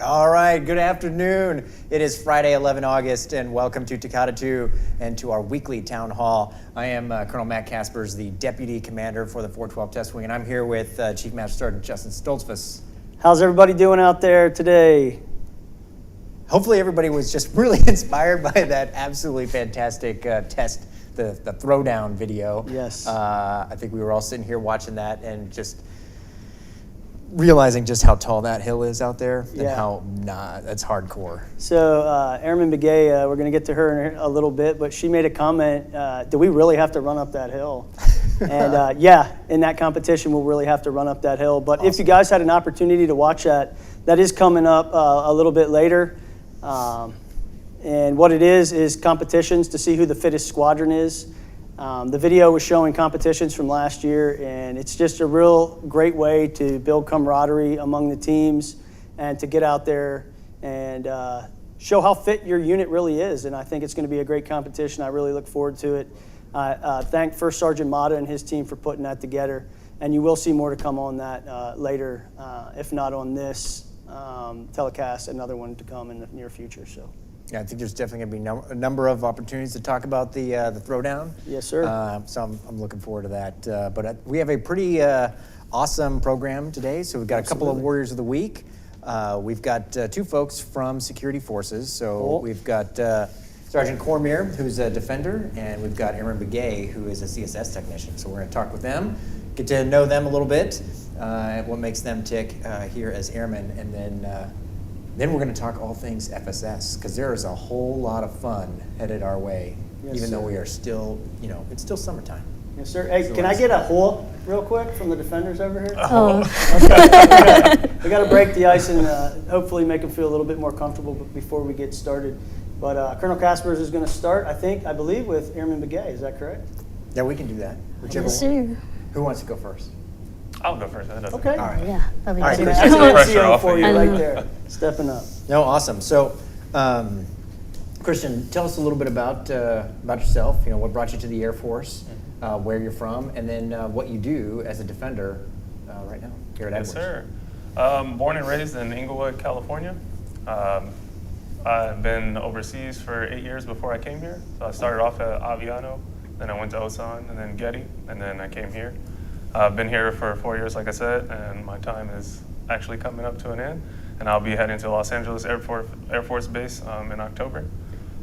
All right, good afternoon. It is Friday, 11 August, and welcome to Takata 2 and to our weekly town hall. I am Colonel Matt Caspers, the Deputy Commander for the 412 Test Wing, and I'm here with Chief Master Sergeant Justin Stoltzfus. How's everybody doing out there today? Hopefully everybody was just really inspired by that absolutely fantastic test, the throwdown video. Yes. I think we were all sitting here watching that and just realizing just how tall that hill is out there and how that's hardcore. So Airman Begay, we're going to get to her in a little bit, but she made a comment, do we really have to run up that hill? And yeah, in that competition, we'll really have to run up that hill. But If you guys had an opportunity to watch that is coming up a little bit later. And what it is competitions to see who the fittest squadron is. The video was showing competitions from last year, and it's just a real great way to build camaraderie among the teams and to get out there and show how fit your unit really is. And I think it's going to be a great competition. I really look forward to it. Thank First Sergeant Mata and his team for putting that together. And you will see more to come on that later, if not on this telecast, another one to come in the near future. So. Yeah, I think there's definitely going to be a number of opportunities to talk about the throwdown. Yes, sir. So I'm looking forward to that. But we have a pretty awesome program today. So we've got a couple of Warriors of the Week. We've got two folks from Security Forces. So we've got Sergeant Cormier, who's a defender, and we've got Airman Begay, who is a CSS technician. So we're going to talk with them, get to know them a little bit, what makes them tick here as airmen, and then we're going to talk all things FSS, because there is a whole lot of fun headed our way, even though we are still, it's still summertime. Yes, sir. Hey, can I get a whoop real quick from the defenders over here? Oh. Okay. We got to break the ice and hopefully make them feel a little bit more comfortable before we get started. But Colonel Caspers is going to start, I believe, with Airman Begay. Is that correct? Yeah, we can do that. Whichever Yes, one. sir. Who wants to go first? I'll go first. That doesn't Okay. All right. Yeah, that'll be All right, good. Chris. Pressure NCO off for of you you. right there, stepping up. No, awesome. So, Christian, tell us a little bit about yourself. What brought you to the Air Force, where you're from, and then what you do as a defender right now here at Edwards. Yes, sir. Born and raised in Inglewood, California. I've been overseas for 8 years before I came here. So I started off at Aviano, then I went to Osan, and then Getty, and then I came here. I've been here for 4 years, like I said, and my time is actually coming up to an end. And I'll be heading to Los Angeles Air Force Base in October.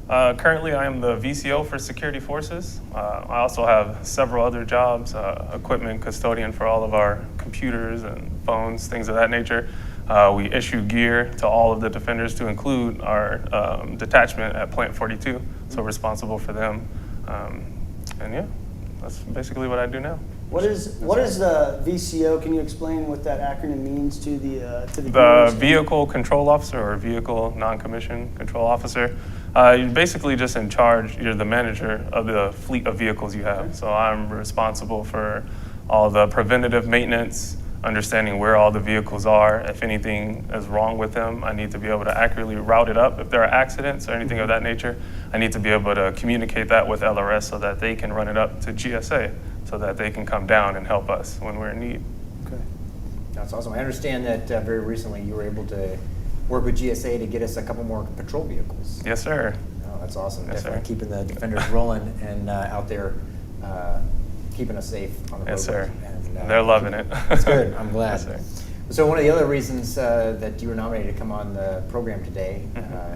Currently, I am the VCO for Security Forces. I also have several other jobs, equipment custodian for all of our computers and phones, things of that nature. We issue gear to all of the defenders to include our detachment at Plant 42, so responsible for them. And yeah, that's basically what I do now. What is the VCO? Can you explain what that acronym means to the The Vehicle Control Officer, or Vehicle Non-Commissioned Control Officer. You're basically just in charge. You're the manager of the fleet of vehicles you have. So I'm responsible for all the preventative maintenance, understanding where all the vehicles are. If anything is wrong with them, I need to be able to accurately route it up. If there are accidents or anything of that nature, I need to be able to communicate that with LRS so that they can run it up to GSA, so that they can come down and help us when we're in need. Okay. That's awesome. I understand that very recently you were able to work with GSA to get us a couple more patrol vehicles. Yes, sir. Oh, that's awesome. Yes, Definitely sir. keeping the defenders rolling and out there keeping us safe on the road. Yes, sir. And, They're loving it. That's good. I'm glad. Yes, sir. So one of the other reasons that you were nominated to come on the program today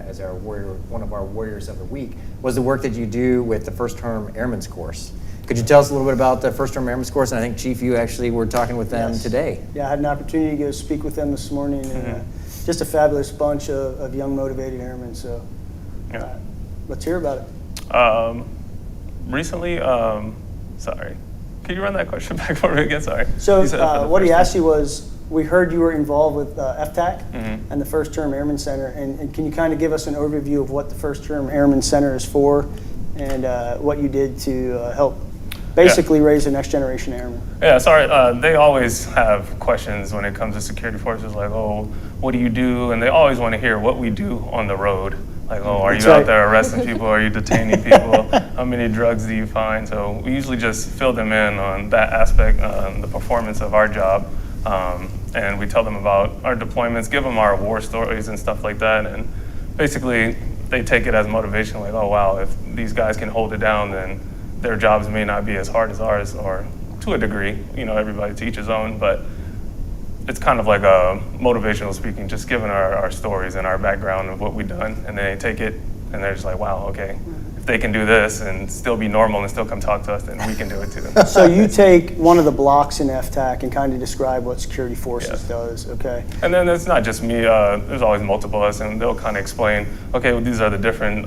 as our warrior, one of our Warriors of the Week, was the work that you do with the First Term Airmen's Course. Could you tell us a little bit about the First Term Airmen's Course? And I think, Chief, you actually were talking with them today. Yeah, I had an opportunity to go speak with them this morning. And, just a fabulous bunch of young, motivated airmen. So let's hear about it. Recently, sorry, could you run that question back for me again? Sorry. So You said what he first asked you was, we heard you were involved with FTAC Mm-hmm. and the First Term Airmen Center. And can you kind of give us an overview of what the First Term Airmen Center is for and what you did to help basically raise the next generation airmen? Yeah, sorry. They always have questions when it comes to security forces, like, oh, what do you do? And they always want to hear what we do on the road. Like, oh, are That's you right. out there arresting people? Are you detaining people? How many drugs do you find? So we usually just fill them in on that aspect, the performance of our job. and we tell them about our deployments, give them our war stories and stuff like that, and basically they take it as motivation, like, oh wow, if these guys can hold it down, then their jobs may not be as hard as ours, or to a degree, everybody to each his own, but it's kind of like a motivational speaking, just giving our stories and our background of what we've done, and then they take it and they're just like, wow, okay, if they can do this and still be normal and still come talk to us, then we can do it too. So you take one of the blocks in FTAC and kind of describe what Security Forces does, okay? And then it's not just me, there's always multiple of us, and they'll kind of explain, okay, well, these are the different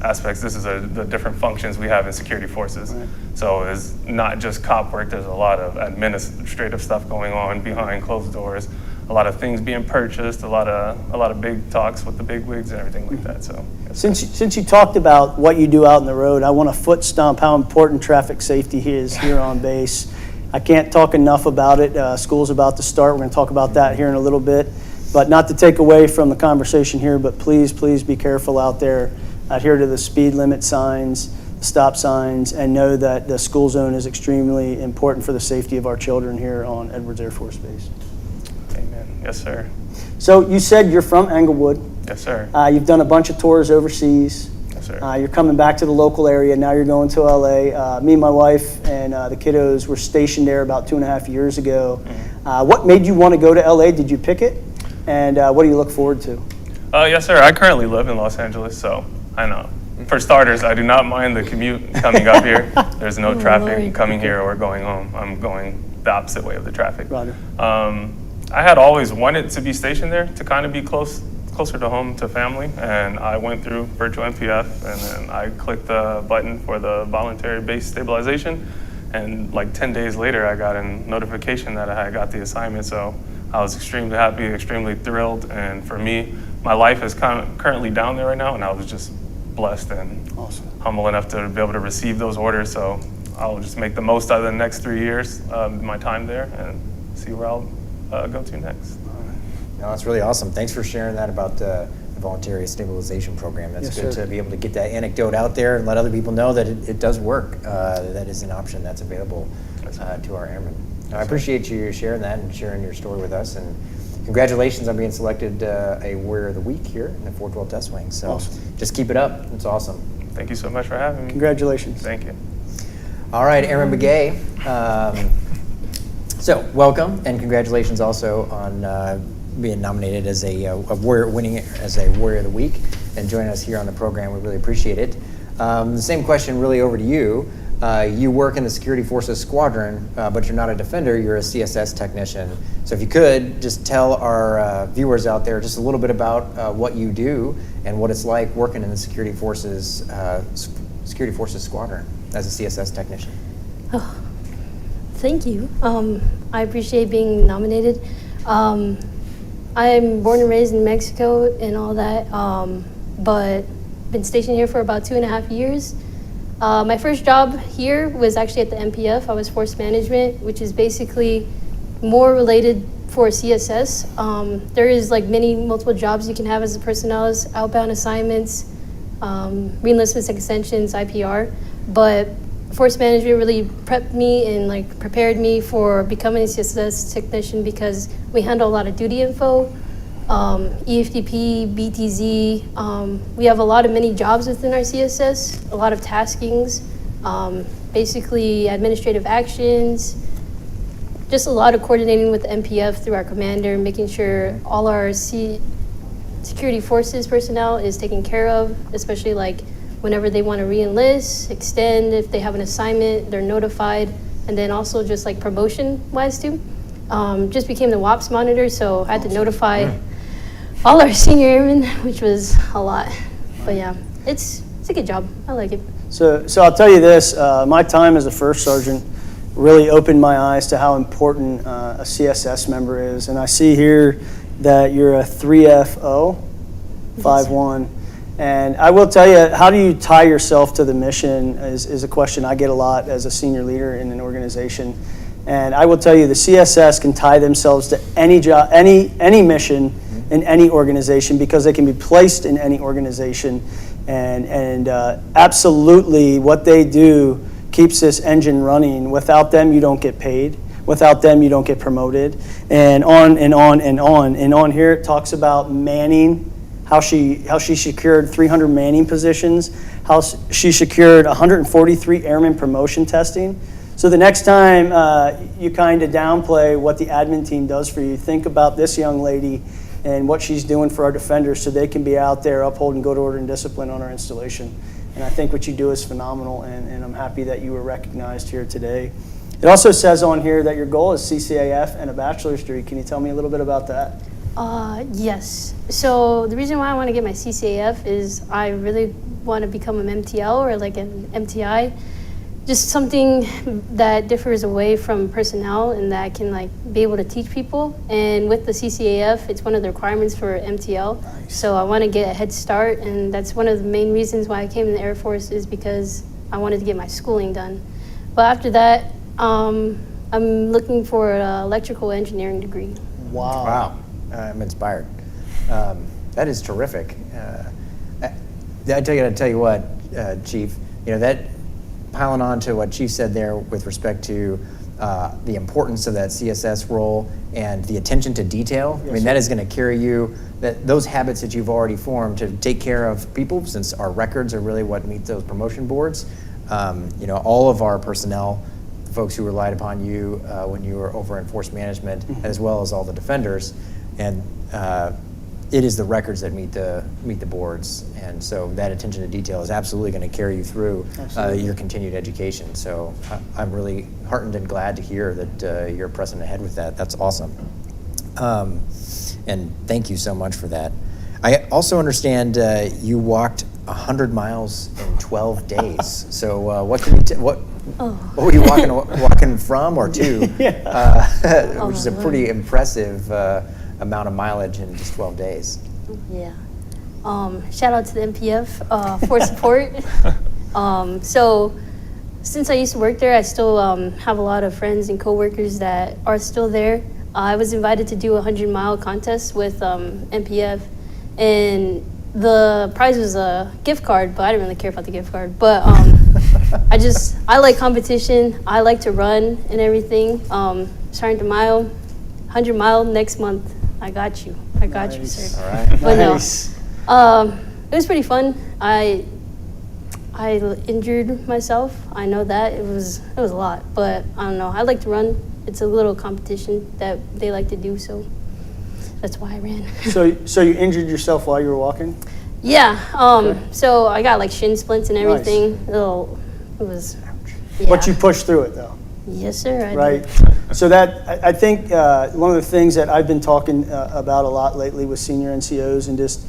aspects, this is the different functions we have in Security Forces. Right. So it's not just cop work, there's a lot of administrative stuff going on behind closed doors, a lot of things being purchased, a lot of big talks with the big wigs and everything like that. So since you talked about what you do out on the road, I want to foot stomp how important traffic safety is here on base. I can't talk enough about it. School's about to start. We're going to talk about that here in a little bit. But not to take away from the conversation here, but please be careful out there. Adhere to the speed limit signs, stop signs, and know that the school zone is extremely important for the safety of our children here on Edwards Air Force Base. Amen. Yes, sir. So you said you're from Englewood. Yes, sir. You've done a bunch of tours overseas. Yes, sir. You're coming back to the local area. Now you're going to LA. Me and my wife and the kiddos were stationed there about 2.5 years ago. Mm-hmm. What made you want to go to LA? Did you pick it? And what do you look forward to? Yes, sir. I currently live in Los Angeles, so I know. For starters, I do not mind the commute coming up here. There's no traffic coming here or going home. I'm going the opposite way of the traffic. Roger. I had always wanted to be stationed there to kind of be closer to home, to family, and I went through virtual MPF, and then I clicked the button for the voluntary base stabilization, and like 10 days later, I got a notification that I had got the assignment, so I was extremely happy, extremely thrilled, and for me, my life is currently down there right now, and I was just blessed and humble enough to be able to receive those orders, so I'll just make the most out of the next 3 years of my time there and see where I'll go to next. No, that's really awesome. Thanks for sharing that about the voluntary stabilization program. That's Yes, good sir. to be able to get that anecdote out there and let other people know that it does work. That is an option that's available to our airmen. I appreciate you sharing that and sharing your story with us. And congratulations on being selected a Warrior of the Week here in the 412 Test Wing. So Awesome. just keep it up. It's awesome. Thank you so much for having me. Congratulations. Thank you. All right, Airman Begay. So welcome and congratulations also on being nominated as a Warrior, winning as a Warrior of the Week and joining us here on the program. We really appreciate it. The same question really over to you. You work in the Security Forces Squadron, but you're not a defender, you're a CSS technician. So if you could, just tell our viewers out there just a little bit about what you do and what it's like working in the Security Forces Squadron as a CSS technician. Oh, thank you. I appreciate being nominated. I'm born and raised in Mexico and all that, but been stationed here for about 2.5 years. My first job here was actually at the MPF. I was force management, which is basically more related for CSS. There is like multiple jobs you can have as a personnel, as outbound assignments, reenlistments, extensions, IPR, but force management really prepped me and like prepared me for becoming a CSS technician because we handle a lot of duty info, EFTP, BTZ. We have a lot of many jobs within our CSS, a lot of taskings, basically administrative actions, just a lot of coordinating with the MPF through our commander, making sure all our security forces personnel is taken care of, especially like whenever they want to re-enlist, extend, if they have an assignment, they're notified, and then also just like promotion-wise too. Just became the WAPS monitor, so I had to notify all our senior airmen, which was a lot. But yeah, it's a good job. I like it. So I'll tell you this, my time as a first sergeant really opened my eyes to how important a CSS member is. And I see here that you're a 3FO, 5-1. And I will tell you, how do you tie yourself to the mission is a question I get a lot as a senior leader in an organization. And I will tell you, the CSS can tie themselves to any job, any mission in any organization because they can be placed in any organization. And absolutely what they do keeps this engine running. Without them, you don't get paid. Without them, you don't get promoted, and on and on and on. And on here, it talks about manning, how she secured 300 manning positions, how she secured 143 airman promotion testing. So the next time you kind of downplay what the admin team does for you, think about this young lady and what she's doing for our defenders so they can be out there upholding good order and discipline on our installation. And I think what you do is phenomenal, and I'm happy that you were recognized here today. It also says on here that your goal is CCAF and a bachelor's degree. Can you tell me a little bit about that? Yes. So the reason why I want to get my CCAF is I really want to become an MTL or like an MTI. Just something that differs away from personnel and that can like be able to teach people. And with the CCAF, it's one of the requirements for MTL. Nice. So I want to get a head start, and that's one of the main reasons why I came in the Air Force is because I wanted to get my schooling done. But after that, I'm looking for an electrical engineering degree. Wow. I'm inspired. That is terrific. I tell you what, Chief, that piling on to what Chief said there with respect to the importance of that CSS role and the attention to detail. Yes, I mean, that is going to carry you, those habits that you've already formed to take care of people, since our records are really what meet those promotion boards. All of our personnel, the folks who relied upon you when you were over in force management, as well as all the defenders, and it is the records that meet the boards, and so that attention to detail is absolutely going to carry you through your continued education. So I'm really heartened and glad to hear that you're pressing ahead with that. That's awesome, and thank you so much for that. I also understand you walked 100 miles in 12 days. So what can you what were you walking from or to? Which is a pretty impressive amount of mileage in just 12 days. Yeah. Shout out to the MPF for support. So since I used to work there, I still have a lot of friends and coworkers that are still there. I was invited to do a 100-mile contest with MPF, and the prize was a gift card, but I didn't really care about the gift card. But I like competition. I like to run and everything. Starting to mile, 100-mile next month. I got you. I got you, sir. All right. But Nice. no, it was pretty fun. I injured myself. I know that it was a lot, but I don't know. I like to run. It's a little competition that they like to do, so that's why I ran. So you injured yourself while you were walking? Yeah. So I got like shin splints and everything. It was. Yeah. But you pushed through it though. Yes, sir. I Right. did. So I think one of the things that I've been talking about a lot lately with senior NCOs and just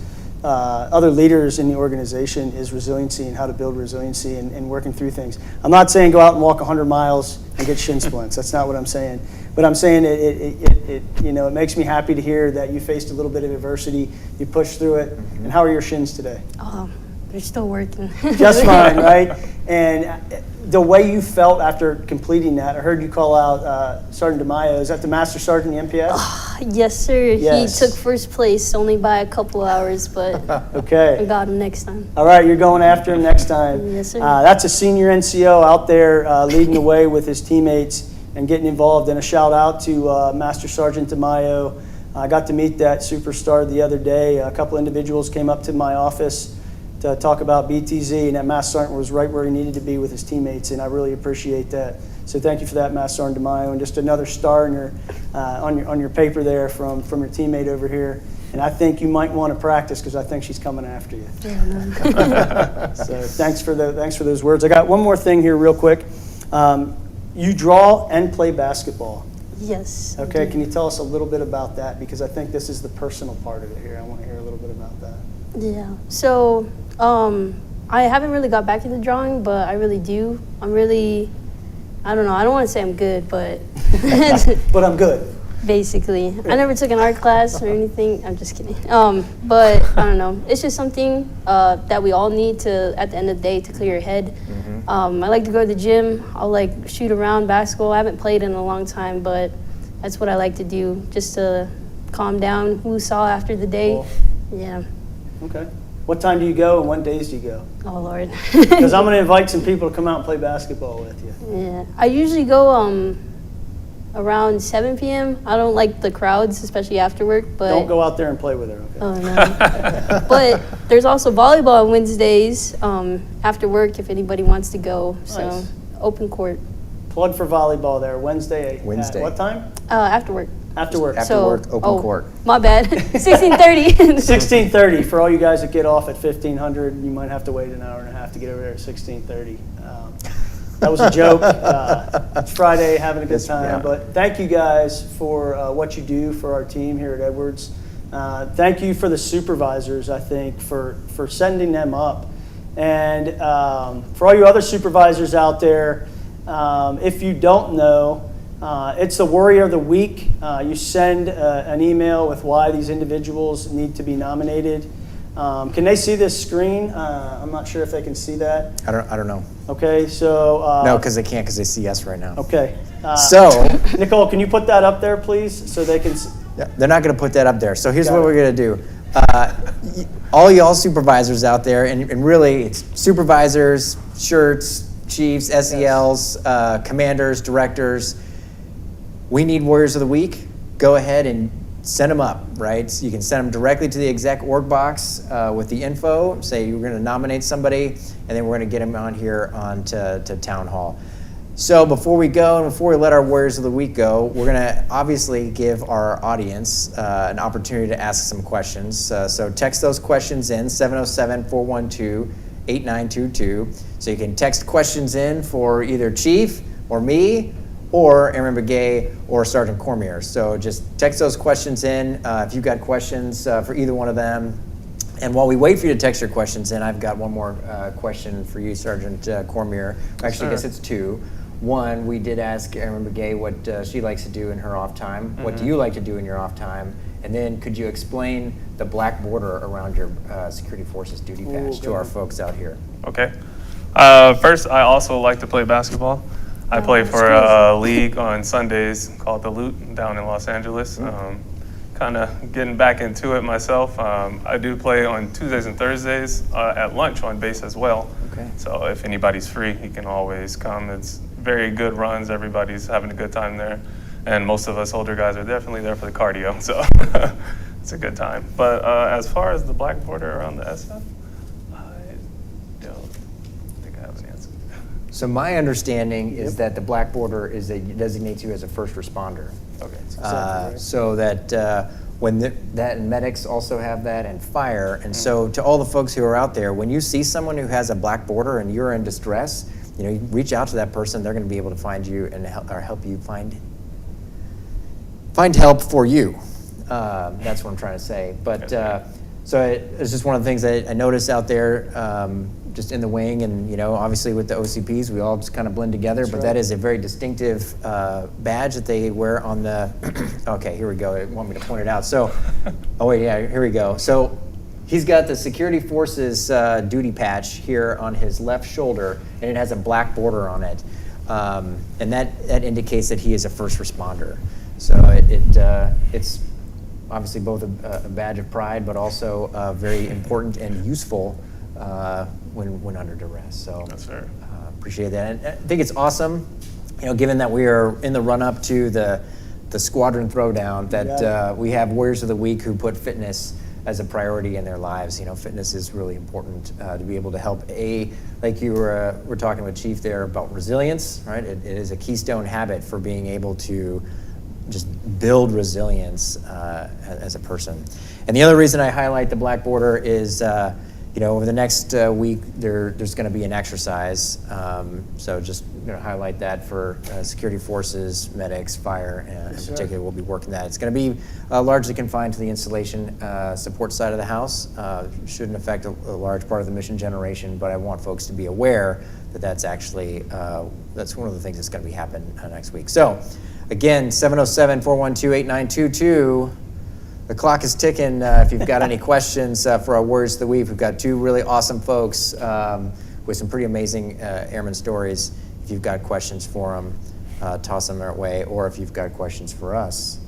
other leaders in the organization is resiliency and how to build resiliency and working through things. I'm not saying go out and walk 100 miles and get shin splints. That's not what I'm saying. But I'm saying it makes me happy to hear that you faced a little bit of adversity, you pushed through it. And how are your shins today? They're still working. Just fine, right? And the way you felt after completing that, I heard you call out Sergeant DeMaio. Is that the Master Sergeant in the MPS? Yes, sir. Yes. He took first place only by a couple hours, but Okay. I got him next time. All right, you're going after him next time. Yes, sir. That's a senior NCO out there leading the way with his teammates and getting involved. And a shout out to Master Sergeant DeMaio. I got to meet that superstar the other day. A couple individuals came up to my office to talk about BTZ, and that Master Sergeant was right where he needed to be with his teammates, and I really appreciate that. So thank you for that, Master Sergeant DeMaio, and just another star in your, on your paper there from your teammate over here. And I think you might want to practice because I think she's coming after you. So thanks for those words. I got one more thing here real quick. You draw and play basketball. Yes. Okay, can you tell us a little bit about that? Because I think this is the personal part of it here. I want to hear a little bit about that. Yeah. So I haven't really got back into drawing, but I really do. I don't know. I don't want to say I'm good, but But I'm good. basically, I never took an art class or anything. I'm just kidding. But I don't know. It's just something that we all need to, at the end of the day, to clear your head. I like to go to the gym. I'll like shoot around basketball. I haven't played in a long time, but that's what I like to do, just to calm down, woosah after the day. Cool. Yeah. Okay. What time do you go and what days do you go? Oh, Lord. Because I'm going to invite some people to come out and play basketball with you. Yeah. I usually go around 7 p.m. I don't like the crowds, especially after work, but Don't go out there and play with her, okay? oh no. But there's also volleyball on Wednesdays after work if anybody wants to go. So Nice. open court Plug for volleyball there, Wednesday. Wednesday. At what time? after work. After work. After work, open court. My bad. 16:30. 16:30. For all you guys that get off at 1500, you might have to wait an hour and a half to get over there at 16:30. That was a joke. It's Friday, having a good time. Yeah. But thank you guys for what you do for our team here at Edwards. Thank you for the supervisors, I think, for sending them up. And for all you other supervisors out there, if you don't know, it's the Warrior of the Week. You send an email with why these individuals need to be nominated. Can they see this screen? I'm not sure if they can see that. I don't know. Okay, so No, because they can't, because they see us right now. okay. So, Nicole, can you put that up there, please, so they can? yeah, they're not going to put that up there. So here's Got what it. we're going to do. All y'all supervisors out there, and really it's supervisors, shirts, chiefs, SELs, commanders, directors. We need Warriors of the Week. Go ahead and send them up, right? So you can send them directly to the exec org box with the info. Say you're going to nominate somebody, and then we're going to get them on here to Town Hall. So before we go and before we let our Warriors of the Week go, we're going to obviously give our audience an opportunity to ask some questions. So text those questions in, 707-412-8922. So you can text questions in for either Chief or me or Airman Begay or Sergeant Cormier. So just text those questions in if you've got questions for either one of them. And while we wait for you to text your questions in, I've got one more question for you, Sergeant Cormier. Actually, I guess it's two. One, we did ask Airman Begay what she likes to do in her off time. Mm-hmm. What do you like to do in your off time? And then could you explain the black border around your Security Forces duty patch to our folks out here? Okay. First, I also like to play basketball. I play for a league on Sundays called The Loot down in Los Angeles. Kind of getting back into it myself. I do play on Tuesdays and Thursdays at lunch on base as well. Okay. So if anybody's free, you can always come. It's very good runs. Everybody's having a good time there. And most of us older guys are definitely there for the cardio. So it's a good time. But as far as the black border around the SF, I don't think I have an answer. So my understanding is that the black border designates you as a first responder. Okay. So that when that and medics also have that and fire. And so to all the folks who are out there, when you see someone who has a black border and you're in distress, you reach out to that person. They're going to be able to find you and help you find help for you. That's what I'm trying to say. But so it's just one of the things that I noticed out there, just in the wing, and obviously with the OCPs, we all just kind of blend together. That's but right. that is a very distinctive badge that they wear on the. Okay, here we go. They want me to point it out. So, oh wait, yeah, here we go. So, he's got the Security Forces duty patch here on his left shoulder, and it has a black border on it, and that indicates that he is a first responder. So it's obviously both a badge of pride, but also very important and useful when under duress. So That's fair. Appreciate that. And I think it's awesome, given that we are in the run-up to the squadron throwdown, that we have Warriors of the Week who put fitness as a priority in their lives. Fitness is really important to be able to help. Like you were talking with Chief there about resilience, right? It is a keystone habit for being able to just build resilience as a person. And the other reason I highlight the black border is, over the next week, there's going to be an exercise. So just highlight that for security forces, medics, fire, in particular, we'll be working that. It's going to be largely confined to the installation support side of the house. Shouldn't affect a large part of the mission generation, but I want folks to be aware that that's actually, that's one of the things that's going to be happening next week. So, again, 707-412-8922. The clock is ticking. If you've got any questions for our Warriors of the Week, we've got two really awesome folks with some pretty amazing airman stories. If you've got questions for them, toss them our way. Or if you've got questions for us,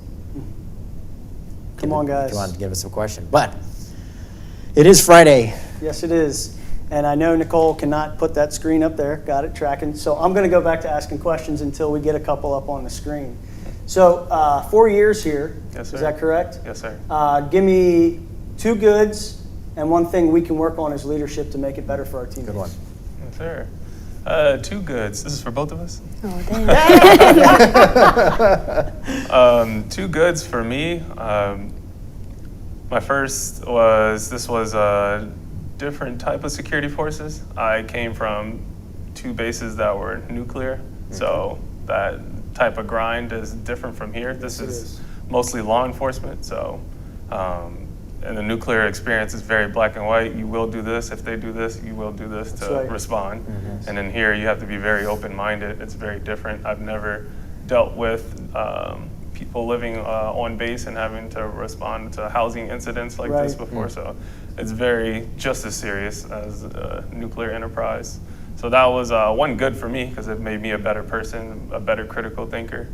Come on, guys. Come on, give us a question. But it is Friday. Yes, it is. And I know Nicole cannot put that screen up there. Got it, tracking. So I'm going to go back to asking questions until we get a couple up on the screen. So 4 years here. Yes, sir. Is that correct? Yes, sir. Give me 2 goods and one thing we can work on as leadership to make it better for our teammates. Good one. Yes, sir. 2 goods. This is for both of us. Oh, damn. 2 goods for me. My first was, this was a different type of security forces. I came from 2 bases that were nuclear, so that type of grind is different from here. This is mostly law enforcement, so and the nuclear experience is very black and white. You will do this. If they do this, you will do this to respond. And then here you have to be very open-minded. It's very different. I've never dealt with people living on base and having to respond to housing incidents like this before. So it's just as serious as a nuclear enterprise. So that was one good for me because it made me a better person, a better critical thinker.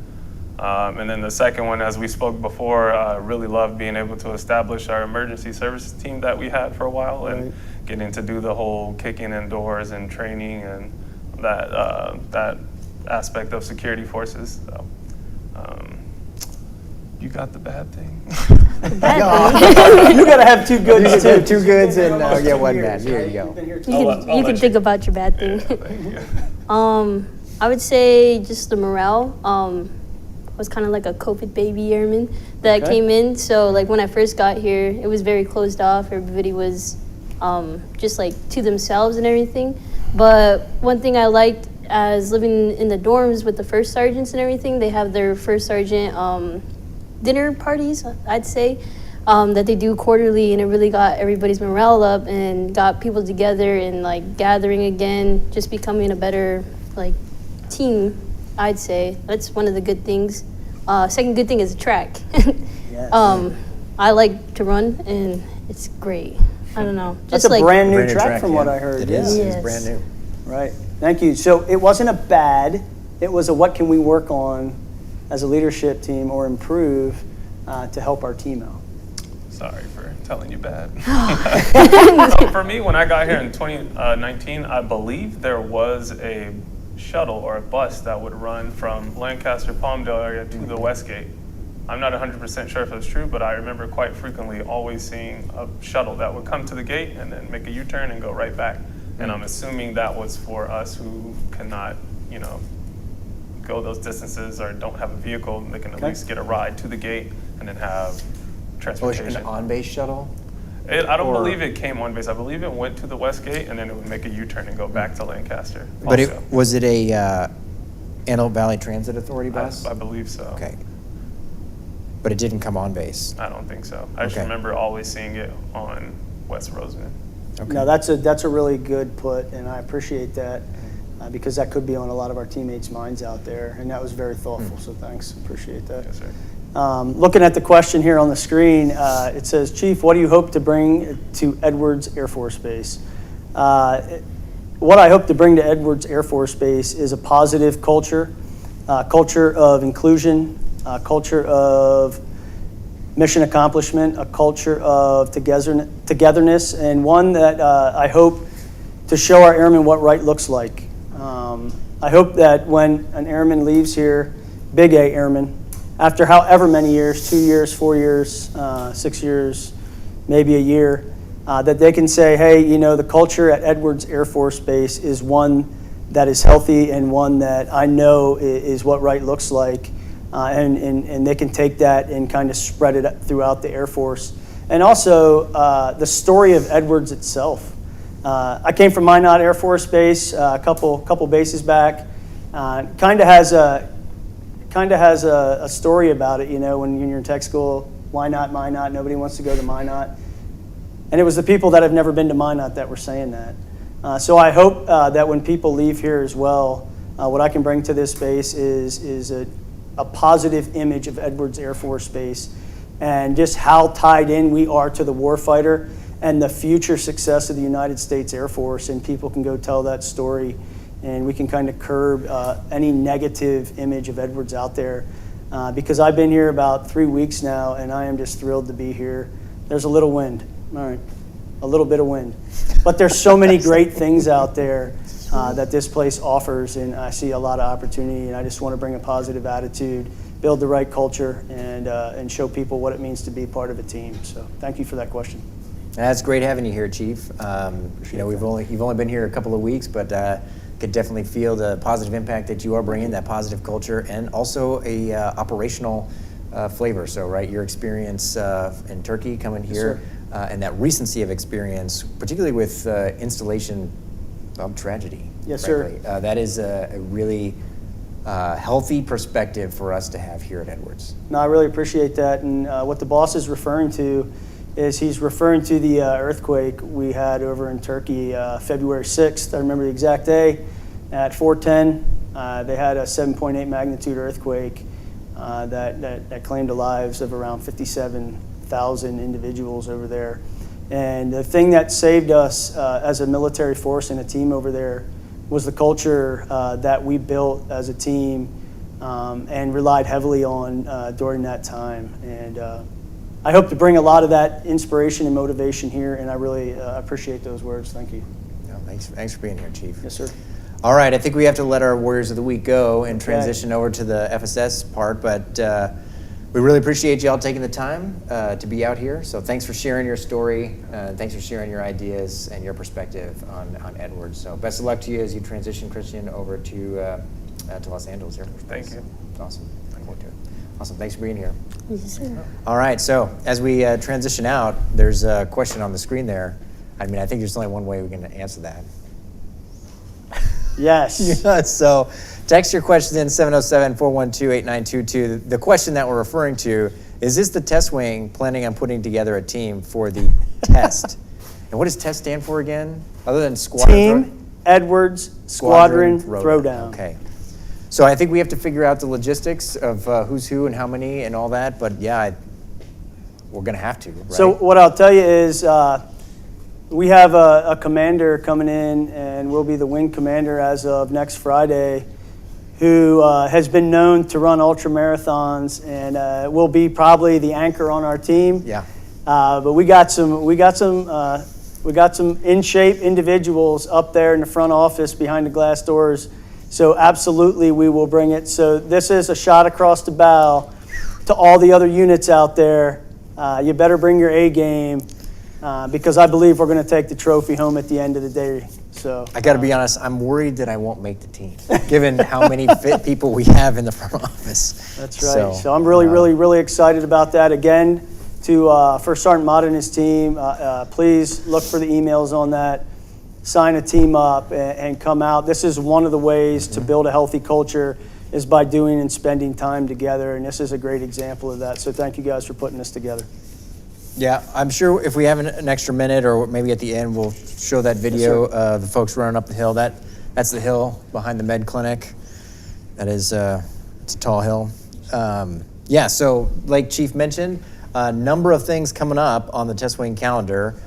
And then the second one, as we spoke before, I really loved being able to establish our emergency services team that we had for a while and getting to do the whole kicking in doors and training and that aspect of security forces. So, you got the bad thing. You got to have 2 goods too. 2 goods and Almost 2 one years, bad. Here right? you go. You've been here You can think about your bad thing. Thank you. I would say just the morale. I was kind of like a COVID baby airman that came in. So like when I first got here, it was very closed off. Everybody was just like to themselves and everything. But one thing I liked as living in the dorms with the first sergeants and everything, they have their first sergeant dinner parties, I'd say, that they do quarterly, and it really got everybody's morale up and got people together and like gathering again, just becoming a better like team, I'd say. That's one of the good things. Second good thing is track. I like to run, and it's great. I don't know. That's a brand new track from what I heard. It is. Yes. It's brand new. Right. Thank you. So it wasn't a bad, it was a what can we work on as a leadership team or improve to help our team out. Sorry for telling you bad. So for me, when I got here in 2019, I believe there was a shuttle or a bus that would run from Lancaster, Palmdale area to the Westgate. I'm not 100% sure if it's true, but I remember quite frequently always seeing a shuttle that would come to the gate and then make a U-turn and go right back. And I'm assuming that was for us who cannot, go those distances or don't have a vehicle. They can at least get a ride to the gate and then have transportation. An on-base shuttle? I don't believe it came on base. I believe it went to the Westgate and then it would make a U-turn and go back to Lancaster. But also. was it a Antelope Valley Transit Authority bus? I believe so. Okay. But it didn't come on base? I don't think so. I just remember always seeing it on West Roseman. Okay. No, that's a really good put, and I appreciate that because that could be on a lot of our teammates' minds out there, and that was very thoughtful, so thanks. Appreciate that. Yes, sir. Looking at the question here on the screen, it says, Chief, what do you hope to bring to Edwards Air Force Base? What I hope to bring to Edwards Air Force Base is a positive culture, culture of inclusion, culture of mission accomplishment, a culture of togetherness, and one that I hope to show our airmen what right looks like. I hope that when an airman leaves here, big A airman, after however many years, 2 years, 4 years, 6 years, maybe a year, that they can say, hey, the culture at Edwards Air Force Base is one that is healthy and one that I know is what right looks like. And they can take that and kind of spread it throughout the Air Force. And also the story of Edwards itself. I came from Minot Air Force Base a couple bases back. Kind of has a story about it, when you're in tech school. Why not Minot? Nobody wants to go to Minot. And it was the people that have never been to Minot that were saying that. So I hope that when people leave here as well, what I can bring to this base is a positive image of Edwards Air Force Base and just how tied in we are to the warfighter and the future success of the United States Air Force, and people can go tell that story and we can kind of curb any negative image of Edwards out there because I've been here about 3 weeks now and I am just thrilled to be here. There's a little wind, all right, a little bit of wind, but there's so many great things out there that this place offers, and I see a lot of opportunity, and I just want to bring a positive attitude, build the right culture, and show people what it means to be part of a team. So thank you for that question. That's great having you here, Chief. You know, you've only been here a couple of weeks, but could definitely feel the positive impact that you are bringing, that positive culture, and also a operational flavor. So, right, your experience in Turkey coming here, and that recency of experience, particularly with installation of tragedy. Yes, frankly. sir. That is a really healthy perspective for us to have here at Edwards. No, I really appreciate that. And what the boss is referring to is he's referring to the earthquake we had over in Turkey February 6th. I remember the exact day at 4:10. They had a 7.8 magnitude earthquake that claimed the lives of around 57,000 individuals over there. And the thing that saved us as a military force and a team over there was the culture that we built as a team and relied heavily on during that time. And I hope to bring a lot of that inspiration and motivation here, and I really appreciate those words. Thank you. No, thanks for being here, Chief. Yes, sir. All right, I think we have to let our Warriors of the Week go and transition over to the FSS part, but we really appreciate you all taking the time to be out here. So thanks for sharing your story. Thanks for sharing your ideas and your perspective on Edwards. So best of luck to you as you transition, Christian, over to Los Angeles Air Force Base. Thank you. Awesome. Looking forward to it. Awesome. Thanks for being here. Yes, sir. All right, so as we transition out, there's a question on the screen there. I mean, I think there's only one way we can answer that. Yes. So text your questions in 707-412-8922. The question that we're referring to is this the test wing planning on putting together a team for the test? And what does TEST stand for again? Other than squadron? Team Edwards Squadron Throwdown. Okay. So I think we have to figure out the logistics of who's who and how many and all that. But yeah, we're going to have to, right? So what I'll tell you is we have a commander coming in, and will be the wing commander as of next Friday, who has been known to run ultra marathons and will be probably the anchor on our team. Yeah. But we got some in shape individuals up there in the front office behind the glass doors. So absolutely, we will bring it. So this is a shot across the bow to all the other units out there. You better bring your A game. Because I believe we're going to take the trophy home at the end of the day. So I got to be honest, I'm worried that I won't make the team, given how many fit people we have in the front office. That's right. So I'm really excited about that. Again, to First Sergeant Mott and his team, please look for the emails on that. Sign a team up and come out. This is one of the ways to build a healthy culture is by doing and spending time together, and this is a great example of that. So thank you guys for putting this together. Yeah, I'm sure if we have an extra minute or maybe at the end, we'll show that video of the folks running up the hill. That's the hill behind the med clinic. That is, it's a tall hill. Yeah, so like Chief mentioned, a number of things coming up on the test wing calendar.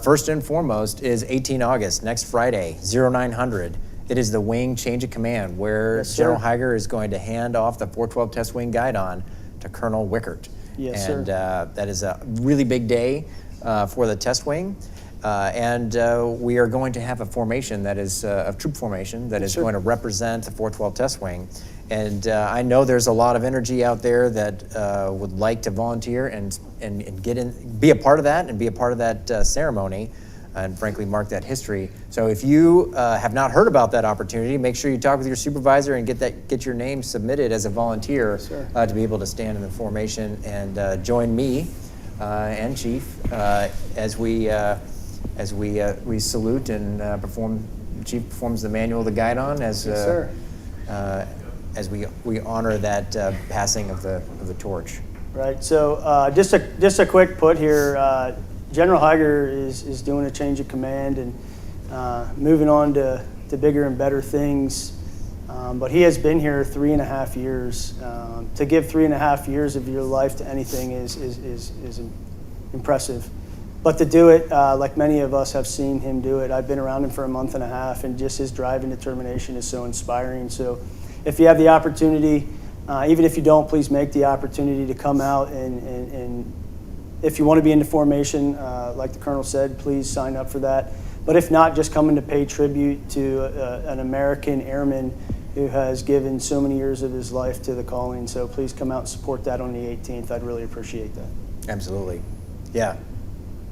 First and foremost is 18 August, next Friday, 0900. It is the wing change of command where General Heiger is going to hand off the 412 test wing guidon to Colonel Wickert. Yes, and sir. That is a really big day for the test wing. And we are going to have a formation that is a troop formation that is going to represent the 412 test wing. And I know there's a lot of energy out there that would like to volunteer and get in, be a part of that and be a part of that ceremony and frankly mark that history. So if you have not heard about that opportunity, make sure you talk with your supervisor and get your name submitted as a volunteer to be able to stand in the formation and join me and Chief as we salute and perform. Chief performs the manual of the guidon as we honor that passing of the torch. Right. So just a quick put here. General Heiger is doing a change of command and moving on to bigger and better things. But he has been here 3.5 years. To give 3.5 years of your life to anything is impressive. But to do it, like many of us have seen him do it, I've been around him for a month and a half, and just his drive and determination is so inspiring. So if you have the opportunity, even if you don't, please make the opportunity to come out and if you want to be in the formation, like the Colonel said, please sign up for that. But if not, just coming to pay tribute to an American airman who has given so many years of his life to the calling. So please come out and support that on the 18th. I'd really appreciate that. Absolutely. Yeah.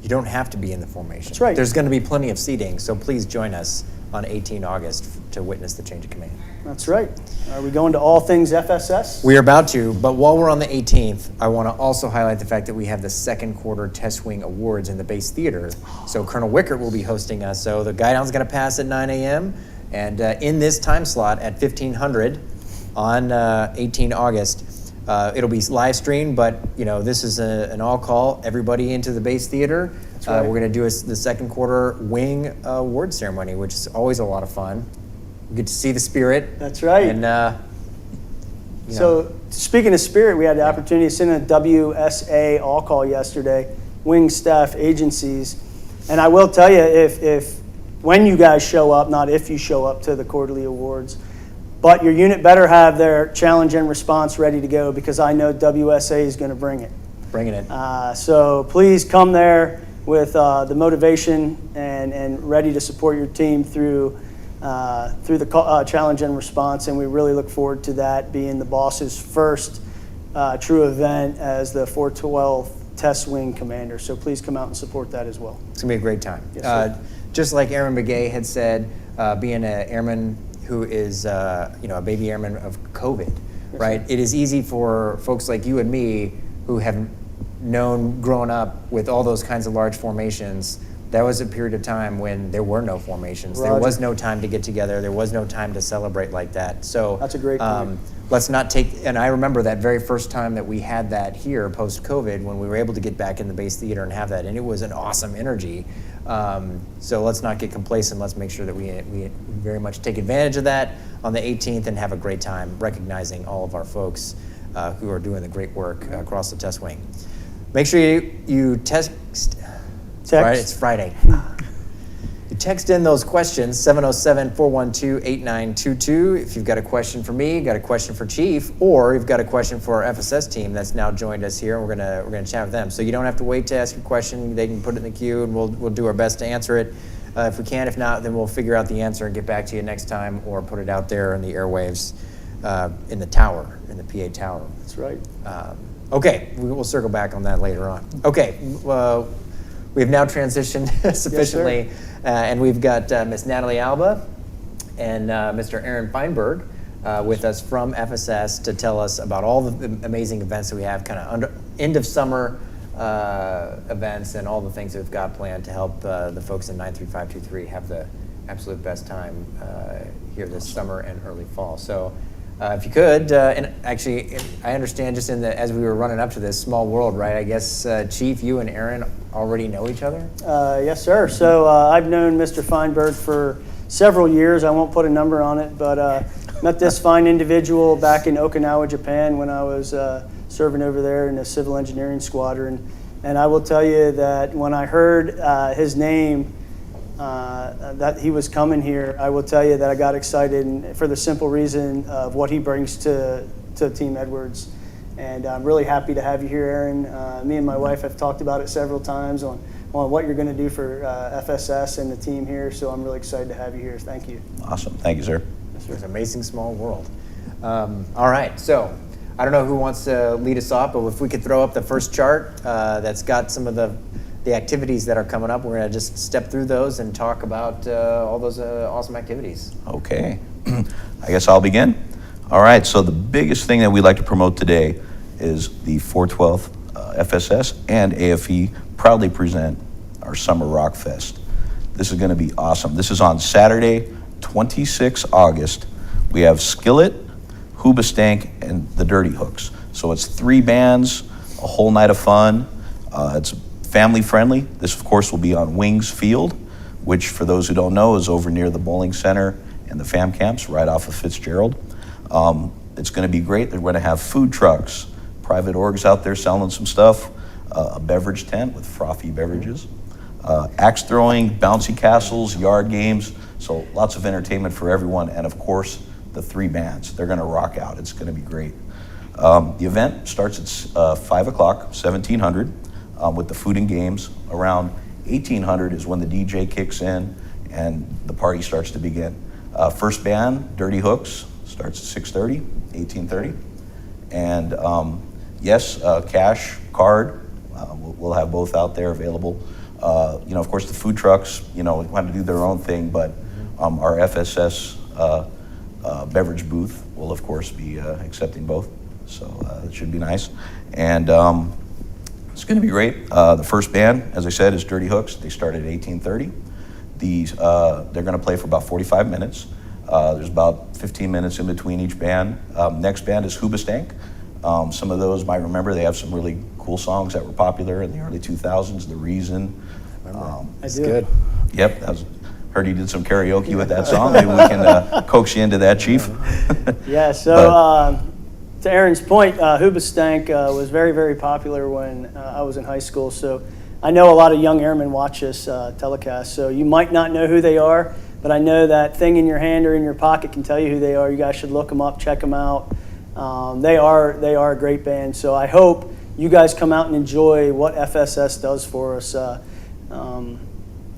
You don't have to be in the formation. That's right. There's going to be plenty of seating, so please join us on 18 August to witness the change of command. That's right. Are we going to all things FSS? We are about to, but while we're on the 18th, I want to also highlight the fact that we have the second quarter Test Wing Awards in the Base Theater. So Colonel Wickert will be hosting us. So the guy down's going to pass at 9 a.m. And in this time slot at 1500 on 18 August, it'll be live streamed, but this is an all call, everybody into the Base Theater. That's right. We're going to do the second quarter Wing Award ceremony, which is always a lot of fun. We get to see the spirit. That's right. And so speaking of spirit, we had the opportunity to send a WSA all call yesterday, wing staff agencies. And I will tell you, if when you guys show up, not if you show up to the quarterly awards, but your unit better have their challenge and response ready to go, because I know WSA is going to bring it. Bringing it. So please come there with the motivation and ready to support your team through the challenge and response. And we really look forward to that being the boss's first true event as the 412 Test Wing Commander. So please come out and support that as well. It's going to be a great time. Yes, sir. Just like Airman Begay had said, being an airman who is a baby airman of COVID, right? It is easy for folks like you and me who have known growing up with all those kinds of large formations. That was a period of time when there were no formations. Roger. There was no time to get together. There was no time to celebrate like that. So That's a great point. Let's not take, and I remember that very first time that we had that here post-COVID when we were able to get back in the Base Theater and have that, and it was an awesome energy. So let's not get complacent. Let's make sure that we very much take advantage of that on the 18th and have a great time recognizing all of our folks who are doing the great work across the test wing. Make sure you text. Right, it's Friday. You text in those questions, 707-412-8922. If you've got a question for me, got a question for Chief, or you've got a question for our FSS team that's now joined us here, and we're gonna chat with them. So you don't have to wait to ask your question. They can put it in the queue, and we'll do our best to answer it if we can. If not, then we'll figure out the answer and get back to you next time, or put it out there in the airwaves in the tower, in the PA tower. That's right. Okay, we'll circle back on that later on. Okay. We have now transitioned sufficiently, and we've got Miss Natalie Alba and Mr. Aaron Feinberg with us from FSS to tell us about all the amazing events that we have, kind of end of summer events and all the things that we've got planned to help the folks in 93523 have the absolute best time here this summer and early fall. So if you could, and actually, I understand just as we were running up to this, small world, right? I guess, Chief, you and Aaron already know each other? Yes, sir. So I've known Mr. Feinberg for several years. I won't put a number on it, but met this fine individual back in Okinawa, Japan, when I was serving over there in the civil engineering squadron. And I will tell you that when I heard his name, that he was coming here, I will tell you that I got excited for the simple reason of what he brings to Team Edwards. And I'm really happy to have you here, Aaron. Me and my wife have talked about it several times on what you're going to do for FSS and the team here, so I'm really excited to have you here. Thank you. Awesome. Thank you, sir. It's an amazing small world. All right, so I don't know who wants to lead us off, but if we could throw up the first chart that's got some of the activities that are coming up. We're going to just step through those and talk about all those awesome activities. Okay. I guess I'll begin. All right, so the biggest thing that we'd like to promote today is the 412th FSS and AFE proudly present our Summer Rockfest. This is going to be awesome. This is on Saturday, 26 August. We have Skillet, Hoobastank, and the Dirty Hooks. So it's 3 bands, a whole night of fun. It's family friendly. This, of course, will be on Wings Field, which, for those who don't know, is over near the bowling center and the fam camps right off of Fitzgerald. It's going to be great. They're going to have food trucks, private orgs out there selling some stuff, a beverage tent with frothy beverages, axe throwing, bouncy castles, yard games. So lots of entertainment for everyone. And of course, the 3 bands. They're going to rock out. It's going to be great. The event starts at 5 o'clock, 1700. With the food and games. Around 1800 is when the DJ kicks in and the party starts to begin. First band, Dirty Hooks, starts at 6:30, 18:30. And yes, cash, card, we'll have both out there available. Of course, the food trucks, want to do their own thing, but our FSS beverage booth will, of course, be accepting both. So it should be nice. And it's going to be great. The first band, as I said, is Dirty Hooks. They start at 18:30. They're going to play for about 45 minutes. There's about 15 minutes in between each band. Next band is Hoobastank. Some of those might remember, they have some really cool songs that were popular in the early 2000s. The Reason. It's good. Yep, heard he did some karaoke with that song. Maybe we can coax you into that, Chief. Yeah, so to Aaron's point, Hoobastank was very, very popular when I was in high school. So I know a lot of young airmen watch this telecast. So you might not know who they are, but I know that thing in your hand or in your pocket can tell you who they are. You guys should look them up, check them out. They are a great band. So I hope you guys come out and enjoy what FSS does for us.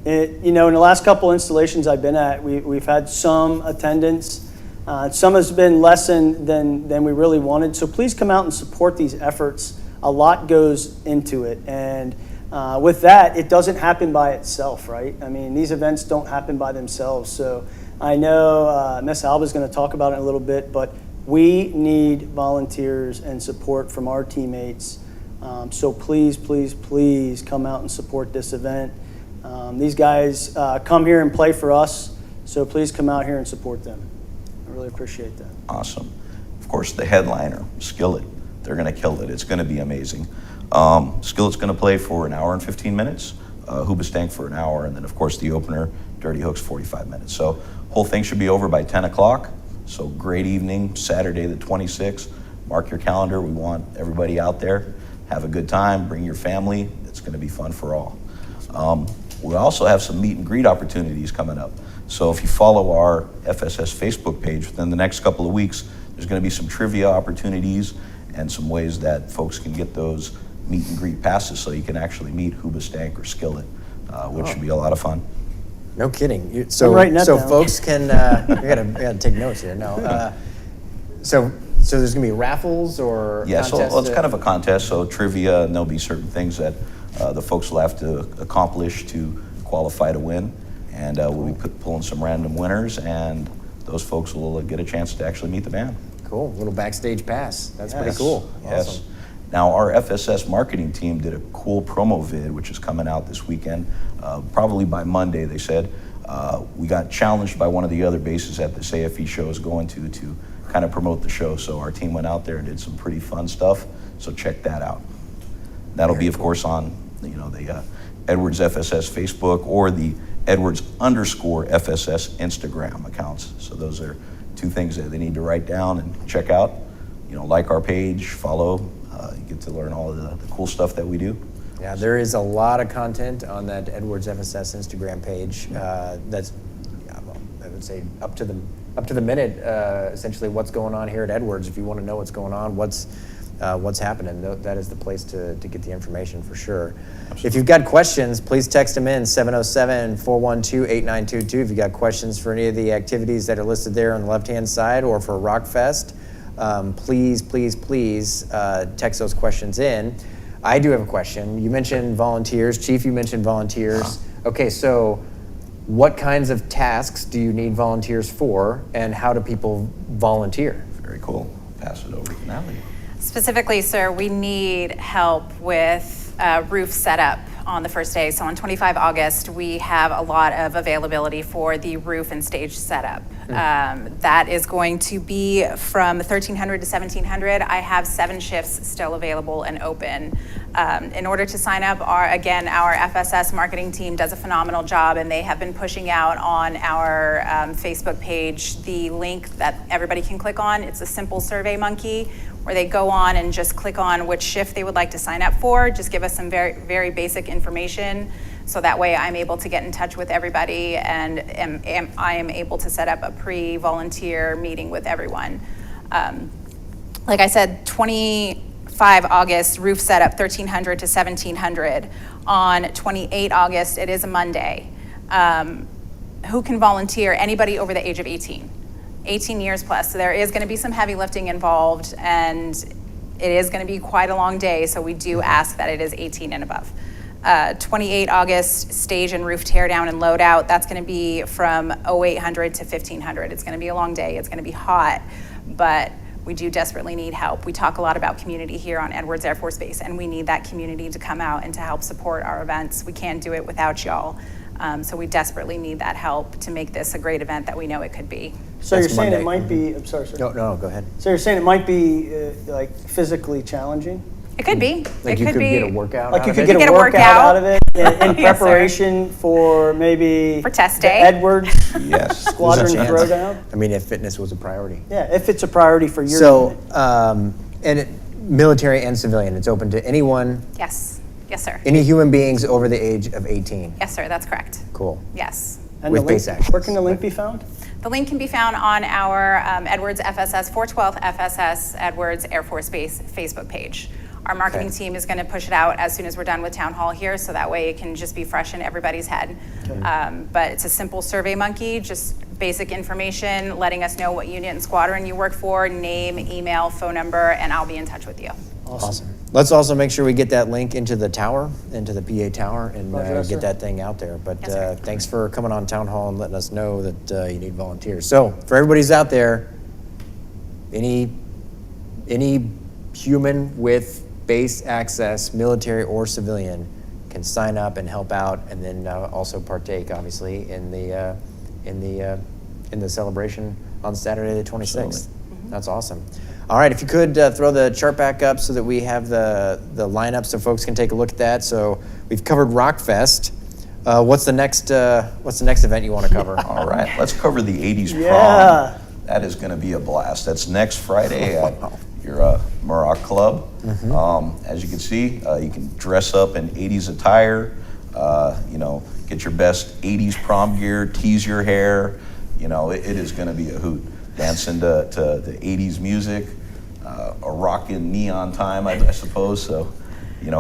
In the last couple installations I've been at, we've had some attendance. Some has been less than we really wanted. So please come out and support these efforts. A lot goes into it. And with that, it doesn't happen by itself, right? I mean, these events don't happen by themselves. So I know Miss Alba's going to talk about it in a little bit, but we need volunteers and support from our teammates. So please, please, please come out and support this event. These guys come here and play for us, so please come out here and support them. I really appreciate that. Awesome. Of course, the headliner, Skillet, they're going to kill it. It's going to be amazing. Skillet's going to play for an hour and 15 minutes, Hoobastank for an hour, and then, of course, the opener, Dirty Hooks, 45 minutes. So whole thing should be over by 10 o'clock. So great evening, Saturday the 26th. Mark your calendar. We want everybody out there. Have a good time. Bring your family. It's going to be fun for all. We also have some meet and greet opportunities coming up. So if you follow our FSS Facebook page, within the next couple of weeks, there's going to be some trivia opportunities and some ways that folks can get those meet and greet passes so you can actually meet Hoobastank or Skillet, which should be a lot of fun. No kidding. I'm writing that down. Folks can, I gotta take notes here. No. So there's gonna be raffles or Yeah, so contests? it's kind of a contest, so trivia, and there'll be certain things that the folks will have to accomplish to qualify to win. And we'll be pulling some random winners, and those folks will get a chance to actually meet the band. Cool, little backstage pass. That's pretty Yes, cool. Yes. Awesome. Now, our FSS marketing team did a cool promo vid, which is coming out this weekend, probably by Monday, they said. We got challenged by one of the other bases at this AFE show is going to kind of promote the show. So our team went out there and did some pretty fun stuff. So check that out. That'll be, of course, on the Edwards FSS Facebook or the Edwards_FSS Instagram accounts. So those are two things that they need to write down and check out. Like our page, follow. You get to learn all of the cool stuff that we do. Yeah, there is a lot of content on that Edwards FSS Instagram page. That's, I would say, up to the minute. Essentially, what's going on here at Edwards. If you want to know what's going on, what's happening, that is the place to get the information for sure. Absolutely. If you've got questions, please text them in 707-412-8922. If you've got questions for any of the activities that are listed there on the left-hand side or for Rockfest, please text those questions in. I do have a question. You mentioned volunteers. Chief, you mentioned volunteers. Okay, so what kinds of tasks do you need volunteers for, and how do people volunteer? Very cool. Pass it over to Natalie. Specifically, sir, we need help with roof setup on the first day. So on 25 August, we have a lot of availability for the roof and stage setup. That is going to be from 1300 to 1700. I have 7 shifts still available and open. In order to sign up, our FSS marketing team does a phenomenal job, and they have been pushing out on our Facebook page the link that everybody can click on. It's a simple Survey Monkey, where they go on and just click on which shift they would like to sign up for. Just give us some very, very basic information, so that way I'm able to get in touch with everybody, and I am able to set up a pre-volunteer meeting with everyone. Like I said, 25 August, roof setup 1300 to 1700. On 28 August, it is a Monday. Who can volunteer? Anybody over the age of 18. 18 years plus. So there is going to be some heavy lifting involved, and it is going to be quite a long day. So we do ask that it is 18 and above. 28 August, stage and roof tear down and load out. That's going to be from 0800 to 1500. It's going to be a long day. It's going to be hot, but we do desperately need help. We talk a lot about community here on Edwards Air Force Base, and we need that community to come out and to help support our events. We can't do it without y'all. So we desperately need that help to make this a great event that we know it could be. So That's you're saying Monday. it might be, I'm sorry, sir. No, go ahead. So you're saying it might be like physically challenging? It could be. Like it you could could be get a workout Like out you of could it? get a workout out of it in Yes, sir. preparation for maybe For test the day. Edwards Yes. Squadron There's a chance. Throwdown? I mean, if fitness was a priority. Yeah, if it's a priority for your So, unit. military and civilian, it's open to anyone, Yes. Yes, sir. any human beings over the age of 18. Yes, sir. That's correct. Cool. Yes. And with the link, base access. where can the link be found? The link can be found on our Edwards FSS 412 FSS Edwards Air Force Base Facebook page. Our marketing Okay. team is going to push it out as soon as we're done with Townhall here, so that way it can just be fresh in everybody's head. But it's a simple Survey Monkey, just basic information, letting us know what unit and squadron you work for, name, email, phone number, and I'll be in touch with you. Awesome. Let's also make sure we get that link into the tower, into the PA tower, and Roger that, sir. get that thing out there. But Yes, sir. thanks for coming on Town Hall and letting us know that you need volunteers. So for everybody's out there, any human with base access, military or civilian, can sign up and help out, and then also partake, obviously, in the celebration on Saturday the 26th. Absolutely. That's awesome. All right, if you could throw the chart back up so that we have the lineup so folks can take a look at that. So we've covered Rockfest. What's the next event you want to cover? All right, let's cover the 80s Yeah. prom. That is going to be a blast. That's next Friday at your Muroc Club. As you can see, you can dress up in 80s attire, get your best 80s prom gear, tease your hair. It is going to be a hoot. Dancing to the 80s music, a rockin' neon time, I suppose. So,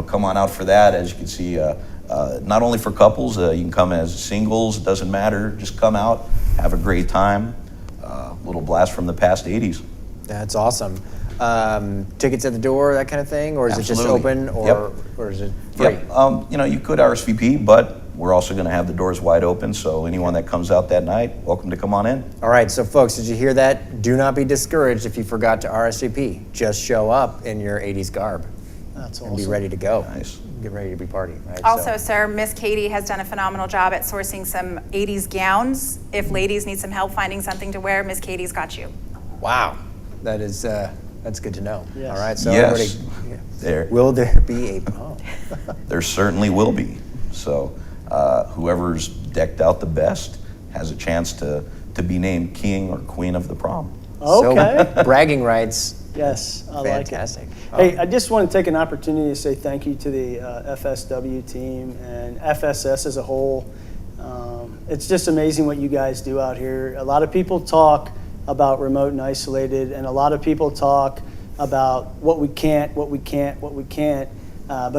come on out for that. As you can see, not only for couples, you can come as singles, it doesn't matter. Just come out, have a great time. Little blast from the past 80s. That's awesome. Tickets at the door, that kind of thing, or is it just Absolutely. open, or Yep. or is it free? Yep. You could RSVP, but we're also going to have the doors wide open. So anyone that comes out that night, welcome to come on in. All right, so folks, did you hear that? Do not be discouraged if you forgot to RSVP. Just show up in your 80s garb That's and be awesome. ready to go. Nice. Get ready to be partying, right? Also, sir, Miss Katie has done a phenomenal job at sourcing some 80s gowns. If ladies need some help finding something to wear, Miss Katie's got you. Wow, that is that's good to know. Yes. All right, so Yes. everybody, There. will there be a prom? There certainly will be. So whoever's decked out the best has a chance to be named king or queen of the prom. Okay. So, bragging rights. Yes, I like it. Fantastic. Hey, I just want to take an opportunity to say thank you to the FSW team and FSS as a whole. It's just amazing what you guys do out here. A lot of people talk about remote and isolated, and a lot of people talk about what we can't. But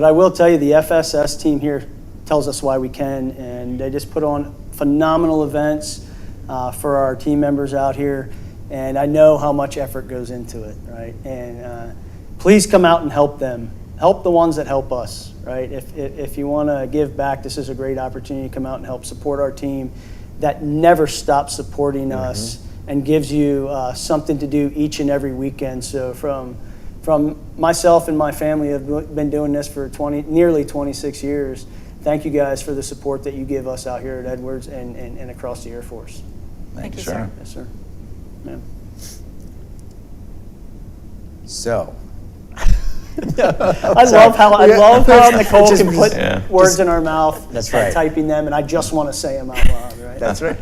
I will tell you, the FSS team here tells us why we can, and they just put on phenomenal events for our team members out here. And I know how much effort goes into it, right? And please come out and help them. Help the ones that help us, right? If you want to give back, this is a great opportunity to come out and help support our team that never stops supporting us and gives you something to do each and every weekend. So from myself and my family have been doing this for nearly 26 years. Thank you guys for the support that you give us out here at Edwards and across the Air Force. Thank you, sir. sir. Yes, sir. Yeah. So, I love how Nicole Just can put Yeah. words in our mouth. That's by right. typing them, and I just want to say them out loud, right? that's right.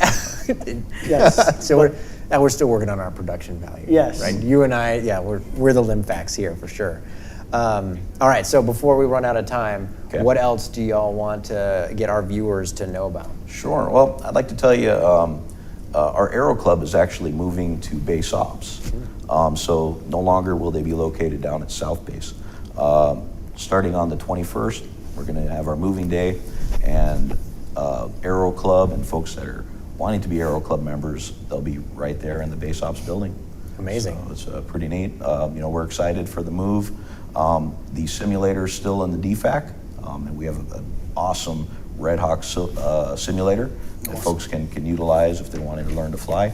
Yes. So we're still working on our production value. Yes. Right. You and I, yeah, we're the Limfax here for sure. All right. So before we run out of time, Okay. what else do y'all want to get our viewers to know about? Sure. Well, I'd like to tell you, our Aero Club is actually moving to base ops. So no longer will they be located down at South Base. Starting on the 21st, we're going to have our moving day, and Aero Club and folks that are wanting to be Aero Club members, they'll be right there in the base ops building. Amazing. So it's pretty neat. We're excited for the move. The simulator is still in the DFAC, and we have an awesome Red Hawk simulator that folks can utilize if they wanted to learn to fly.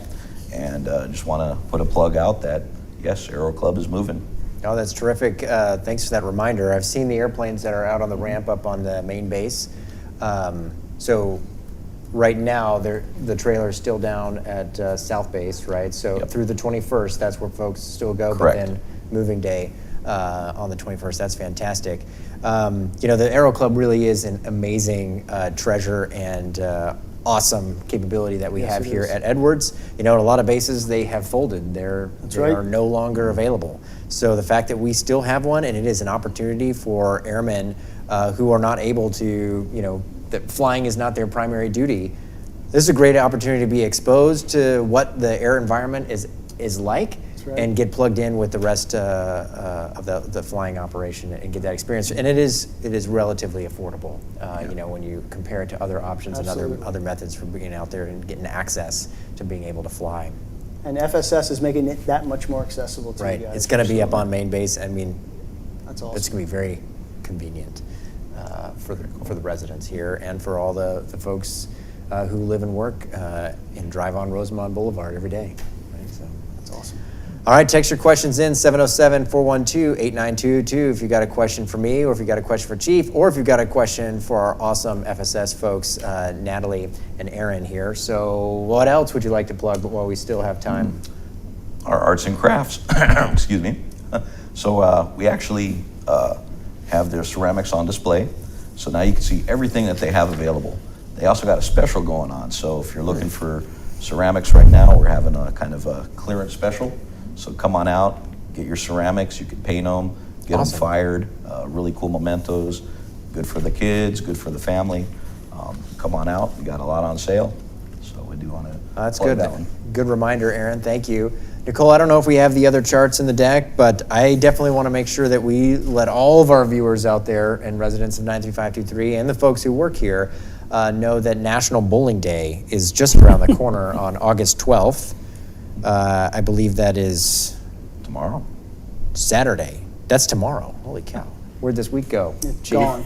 And just want to put a plug out that, yes, Aero Club is moving. Oh, that's terrific. Thanks for that reminder. I've seen the airplanes that are out on the ramp up on the main base. So right now, the trailer is still down at South Base, right? So Yep. through the 21st, that's where folks still go. Correct. But then moving day on the 21st, that's fantastic. The Aero Club really is an amazing treasure and awesome capability that we have it here is. at Edwards. At a lot of bases, they have folded. They right. are no longer available. So the fact that we still have one, and it is an opportunity for airmen who are not able to, that flying is not their primary duty. This is a great opportunity to be exposed to what the air environment is like, right. and get plugged in with the rest of the flying operation and get that experience. And it is relatively affordable, when you compare it to other options Absolutely. and other methods for being out there and getting access to being able to fly. And FSS is making it that much more accessible to Right, you guys. it's going to be up on main base. I mean, That's awesome. it's going to be very convenient for the residents here and for all the folks who live and work and drive on Rosemont Boulevard every day. Right? So that's awesome. All right, text your questions in 707-412-8922 if you got a question for me, or if you got a question for Chief, or if you've got a question for our awesome FSS folks, Natalie and Aaron here. So what else would you like to plug while we still have time? Our arts and crafts, excuse me. So we actually have their ceramics on display. So now you can see everything that they have available. They also got a special going on. So if you're looking for ceramics right now, we're having a kind of a clearance special. So come on out, get your ceramics. You can paint them, get Awesome. them fired. Really cool mementos. Good for the kids, good for the family. Come on out. We got a lot on sale. So we do want to That's plug good. that one. Good reminder, Aaron. Thank you. Nicole, I don't know if we have the other charts in the deck, but I definitely want to make sure that we let all of our viewers out there and residents of 93523 and the folks who work here know that National Bowling Day is just around the corner on August 12th. I believe that is Tomorrow. Saturday. That's tomorrow. Holy cow. Where'd this week go? Chief? Gone.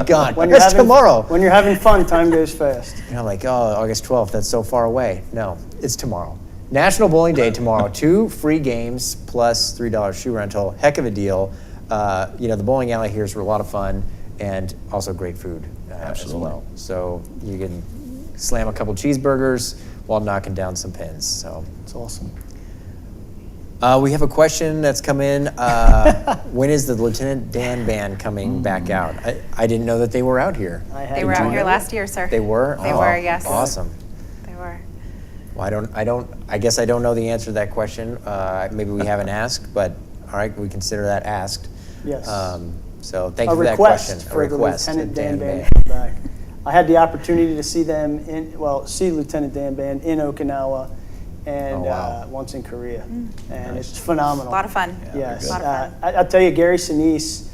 Gone. When you're That's having- tomorrow. When you're having fun, time goes fast. Like, August 12th, that's so far away. No, it's tomorrow. National Bowling Day tomorrow. 2 free games plus $3 shoe rental. Heck of a deal. The bowling alley here is a lot of fun and also great food as Absolutely. well. So you can slam a couple cheeseburgers while knocking down some pins. So It's awesome. we have a question that's come in. When is the Lieutenant Dan Band coming back out? I didn't know that they were out here. They were out here last year, sir. They were? They Oh, were, yes. Awesome. They were. Well, I guess I don't know the answer to that question. Maybe we haven't asked, but all right, we consider that asked. Yes. So thank A you for that request question. for the request Lieutenant to Dan Band. Band to come back. I had the opportunity to see them see Lieutenant Dan Band in Okinawa and Oh, wow. once in Korea. And it's phenomenal. A lot of fun. Yes. A lot of fun. I'll tell you, Gary Sinise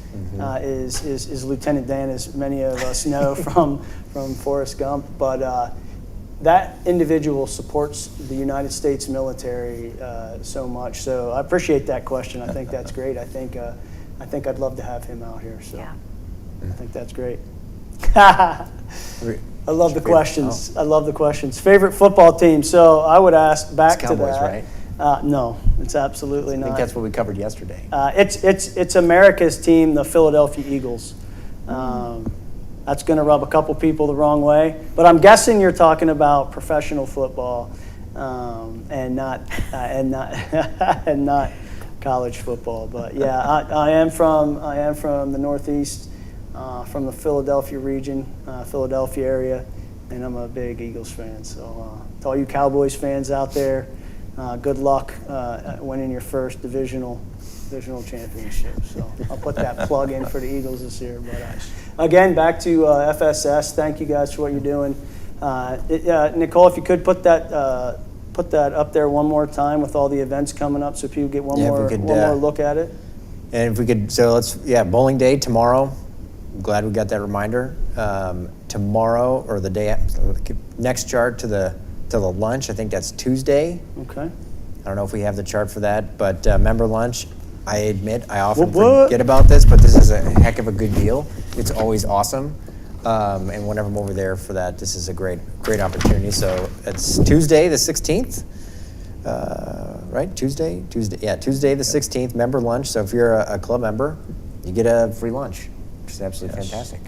is Lieutenant Dan, as many of us know from Forrest Gump. But that individual supports the United States military so much. So I appreciate that question. I think that's great. I think I'd love to have him out here. So Yeah. I think that's great. I love the questions. I love the questions. Favorite football team? So I would ask back It's to Cowboys, that. right? No, it's absolutely I not. think that's what we covered yesterday. It's America's team, the Philadelphia Eagles. That's going to rub a couple people the wrong way, but I'm guessing you're talking about professional football and not and not college football. But yeah, I am from the Northeast, from the Philadelphia region, Philadelphia area, and I'm a big Eagles fan. So to all you Cowboys fans out there, good luck winning your first divisional championship. So I'll put that plug in for the Eagles this year. But again, back to FSS. Thank you guys for what you're doing. Nicole, if you could put that up there one more time with all the events coming up, so people get one more look at it. And if we could, Bowling Day tomorrow. I'm glad we got that reminder. Tomorrow, or the day, next chart to the to the lunch. I think that's Tuesday. Okay. I don't know if we have the chart for that, but member lunch, I admit, I often What? forget about this, but this is a heck of a good deal. It's always awesome. And whenever I'm over there for that, this is a great opportunity. So it's Tuesday the 16th, right? Tuesday, yeah, Tuesday the 16th, member lunch. So if you're a club member, you get a free lunch, which is absolutely fantastic.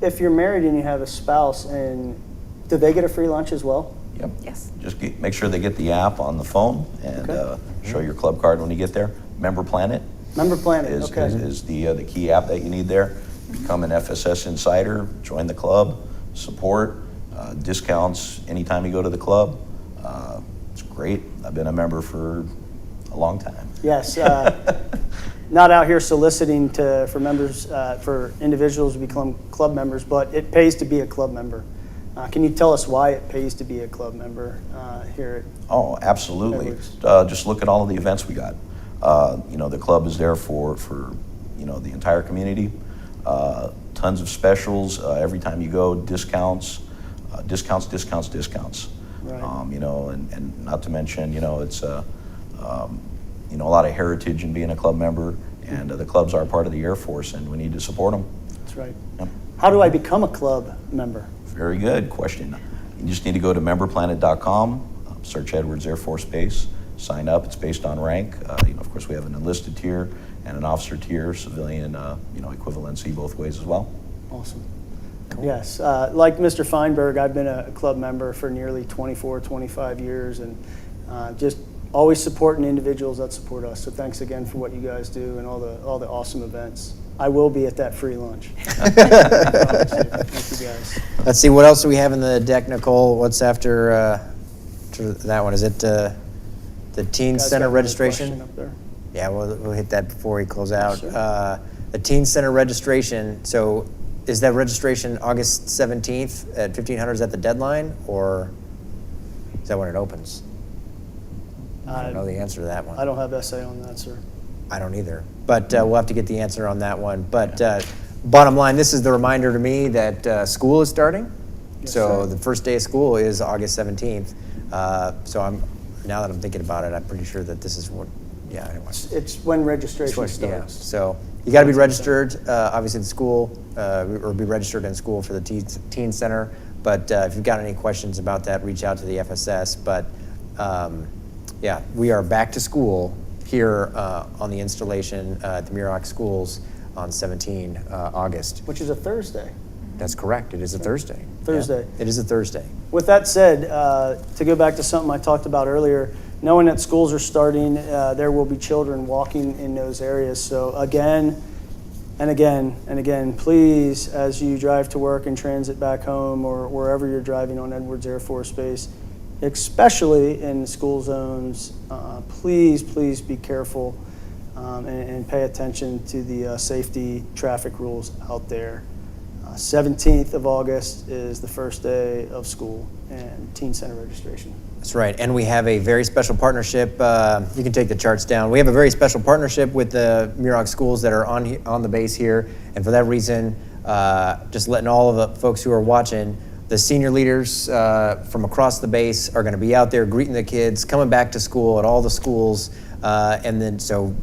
If you're married and you have a spouse, and do they get a free lunch as well? Yep. Yes. Just make sure they get the app on the phone and show your club card when you get there. Member Planet Member Planet, is the key app that you need there. Become an FSS insider, join the club, support, discounts anytime you go to the club. It's great. I've been a member for a long time. Yes. Not out here soliciting for members, for individuals to become club members, but it pays to be a club member. Can you tell us why it pays to be a club member here Oh, absolutely. Edwards? Just look at all of the events we got. The club is there for the entire community. Tons of specials every time you go. Discounts. Right. And not to mention, it's a lot of heritage in being a club member. And the clubs are part of the Air Force, and we need to support them. That's right. Yep. How do I become a club member? Very good question. You just need to go to memberplanet.com, search Edwards Air Force Base, sign up. It's based on rank. Of course, we have an enlisted tier and an officer tier, civilian, equivalency both ways as well. Awesome. Yes, like Mr. Feinberg, I've been a club member for nearly 24, 25 years, and just always supporting individuals that support us. So thanks again for what you guys do and all the awesome events. I will be at that free lunch. Thank you guys. Let's see, what else do we have in the deck, Nicole? What's after that one? Is it the Teen Guys Center got another registration? question up there? Yeah, we'll hit that before we close out. Sure. The Teen Center registration, so is that registration August 17th at 1500? Is that the deadline, or is that when it opens? I don't know the answer to that one. I don't have essay on that, sir. I don't either, but we'll have to get the answer on that one. But bottom line, this is the reminder to me that school is starting. Yes, So sir. the first day of school is August 17th. So now that I'm thinking about it, I'm pretty sure that this is what, yeah, anyway. It's when registration Yeah, starts. so you got to be registered, obviously in school, or be registered in school for the Teen Center. But if you've got any questions about that, reach out to the FSS. But yeah, we are back to school here on the installation at the Muroc Schools on 17 August. Which is a Thursday. That's correct. It is a Thursday. Thursday. Yeah, it is a Thursday. With that said, to go back to something I talked about earlier, knowing that schools are starting, there will be children walking in those areas. So again and again and again, please, as you drive to work and transit back home or wherever you're driving on Edwards Air Force Base, especially in school zones, please be careful and pay attention to the safety traffic rules out there. 17th of August is the first day of school and Teen Center registration. That's right, and we have a very special partnership. You can take the charts down. We have a very special partnership with the Muroc schools that are on the base here, and for that reason, just letting all of the folks who are watching, the senior leaders from across the base are going to be out there greeting the kids, coming back to school at all the schools, and then so,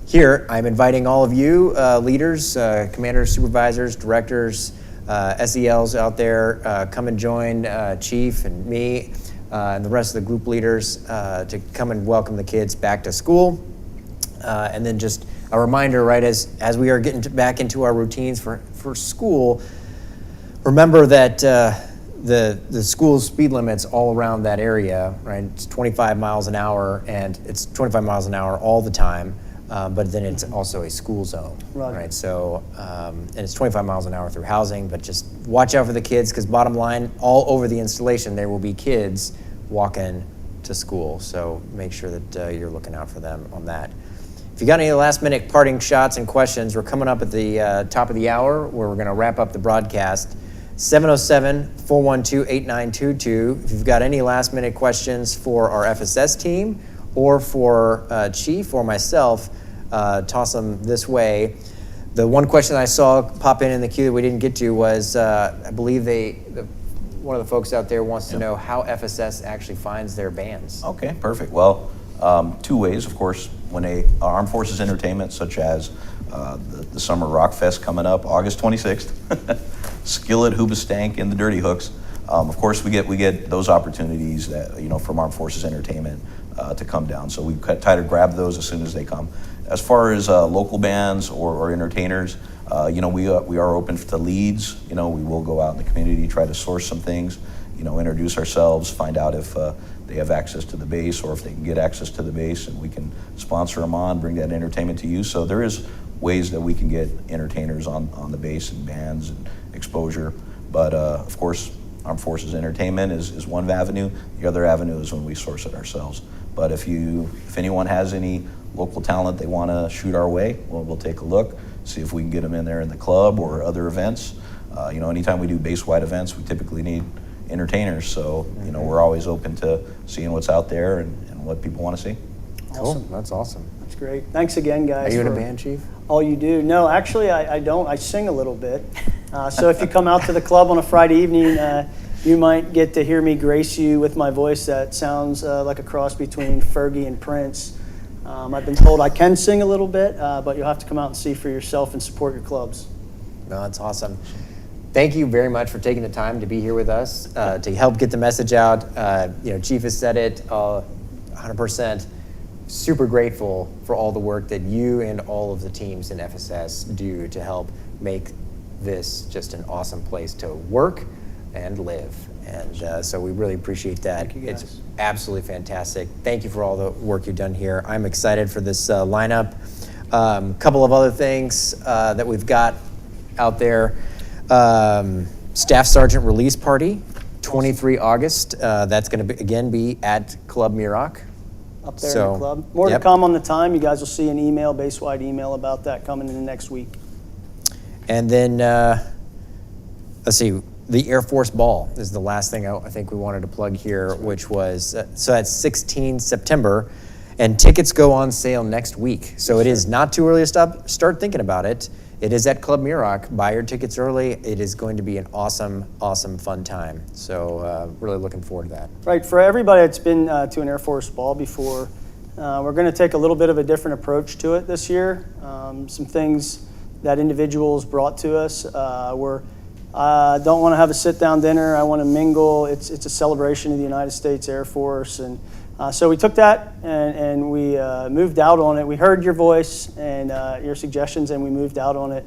here, I'm inviting all of you, leaders, commanders, supervisors, directors, SELs out there, come and join Chief and me and the rest of the group leaders to come and welcome the kids back to school. And then just a reminder, right, as we are getting back into our routines for school, remember that the school's speed limits all around that area, right, it's 25 miles an hour, and it's 25 miles an hour all the time. But then it's also a school zone, right? So, and it's 25 miles an hour through housing, but just watch out for the kids, because bottom line, all over the installation, there will be kids walking to school. So make sure that you're looking out for them on that. If you got any last minute parting shots and questions, we're coming up at the top of the hour where we're gonna wrap up the broadcast. 707-412-8922. If you've got any last minute questions for our FSS team, or for Chief or myself, toss them this way. The one question I saw pop in the queue that we didn't get to was, I believe one of the folks out there wants to know how FSS actually finds their bands. Okay, perfect. Well, two ways, of course. When Armed Forces Entertainment, such as the Summer Rockfest coming up, August 26th, Skillet, Hoobastank, and the Dirty Hooks. Of course, we get those opportunities that, from Armed Forces Entertainment to come down. So we try to grab those as soon as they come. As far as local bands or entertainers, we are open to leads. We will go out in the community, try to source some things, introduce ourselves, find out if they have access to the base or if they can get access to the base, and we can sponsor them on, bring that entertainment to you. So there is ways that we can get entertainers on the base and bands and exposure. But of course, Armed Forces Entertainment is one avenue. The other avenue is when we source it ourselves. But if anyone has any local talent they want to shoot our way, we'll take a look, see if we can get them in there in the club or other events. Anytime we do base-wide events, we typically need entertainers. So, we're always open to seeing what's out there and what people want to see. Cool, Awesome. that's awesome. That's great. Thanks again, guys. Are you in a for band, Chief? all you do. No, actually, I don't. I sing a little bit. So if you come out to the club on a Friday evening, you might get to hear me grace you with my voice that sounds like a cross between Fergie and Prince. I've been told I can sing a little bit, but you'll have to come out and see for yourself and support your clubs. No, that's awesome. Thank you very much for taking the time to be here with us to help get the message out. Chief has said it 100%. Super grateful for all the work that you and all of the teams in FSS do to help make this just an awesome place to work and live. And so we really appreciate that. Thank you, guys. It's absolutely fantastic. Thank you for all the work you've done here. I'm excited for this lineup. Couple of other things that we've got out there. Staff Sergeant Release Party, 23 August. That's going to be at Club Muroc. Up there in the club. More to come on the time. You guys will see an email, base-wide email about that coming in the next week. And then, let's see, the Air Force Ball is the last thing I think we wanted to plug here, which was, so that's 16 September, and tickets go on sale next week. So it is not too early to start thinking about it. It is at Club Muroc. Buy your tickets early. It is going to be an awesome, awesome, fun time. So really looking forward to that. Right, for everybody that's been to an Air Force Ball before, we're going to take a little bit of a different approach to it this year. Some things that individuals brought to us were, don't want to have a sit-down dinner, I want to mingle. It's a celebration of the United States Air Force. And so we took that and we moved out on it. We heard your voice and your suggestions, and we moved out on it.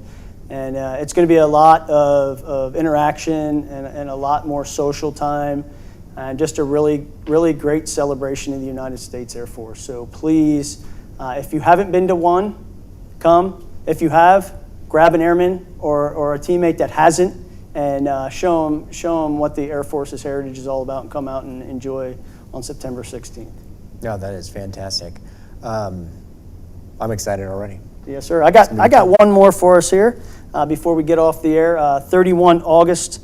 And it's going to be a lot of interaction and a lot more social time, and just a really, really great celebration of the United States Air Force. So please, if you haven't been to one, come. If you have, grab an airman or a teammate that hasn't, and show them what the Air Force's heritage is all about, and come out and enjoy on September 16th. Yeah, that is fantastic. I'm excited already. Yes, sir. I got one more for us here before we get off the air. 31 August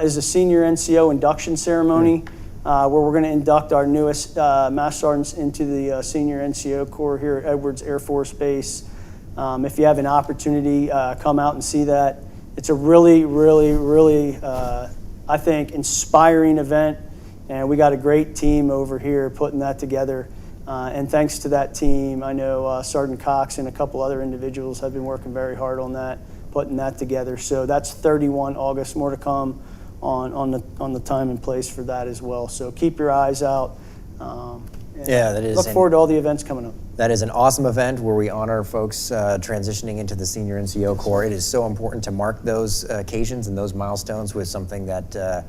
is the senior NCO induction ceremony, where we're going to induct our newest Master Sergeants into the senior NCO Corps here at Edwards Air Force Base. If you have an opportunity, come out and see that. It's a really, really, really, I think, inspiring event. And we got a great team over here putting that together. And thanks to that team, I know Sergeant Cox and a couple other individuals have been working very hard on that, putting that together. So that's 31 August. More to come on the time and place for that as well. So keep your eyes out. Yeah, that is. Look forward to all the events coming up. That is an awesome event where we honor folks transitioning into the senior NCO Corps. It is so important to mark those occasions and those milestones with something that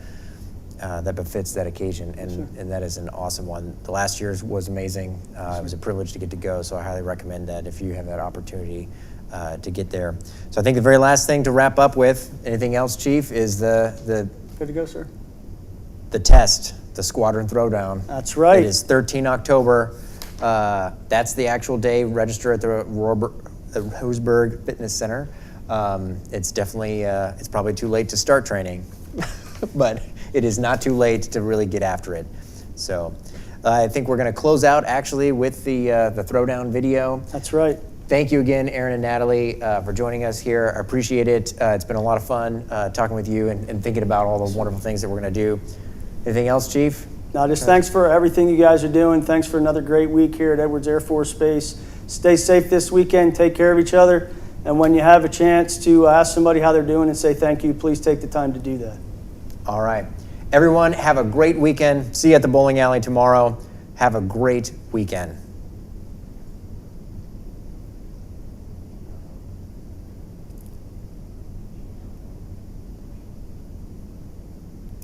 that befits that occasion, and that is an awesome one. The last year's was amazing. It was a privilege to get to go, so I highly recommend that if you have that opportunity to get there. So I think the very last thing to wrap up with, anything else, Chief, is the Good to go, sir. the test, the Squadron Throwdown. That's right. It is 13 October. That's the actual day. Register at the Hoosburg Fitness Center. It's definitely, it's probably too late to start training, but it is not too late to really get after it. So I think we're going to close out actually with the Throwdown video. That's right. Thank you again, Aaron and Natalie, for joining us here. I appreciate it. It's been a lot of fun talking with you and thinking about all the wonderful things that we're going to do. Anything else, Chief? No, just thanks for everything you guys are doing. Thanks for another great week here at Edwards Air Force Base. Stay safe this weekend. Take care of each other. And when you have a chance to ask somebody how they're doing and say thank you, please take the time to do that. All right. Everyone, have a great weekend. See you at the bowling alley tomorrow. Have a great weekend.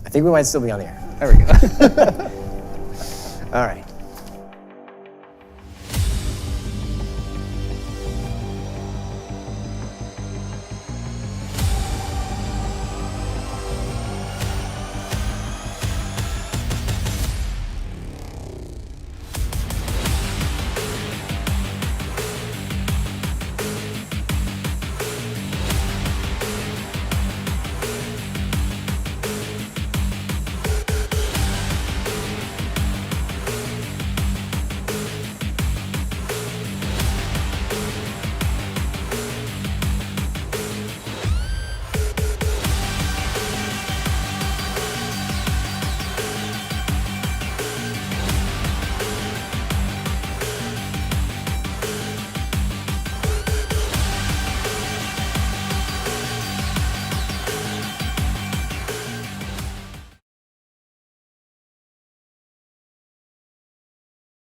I think we might still be on the air. There we go. All right.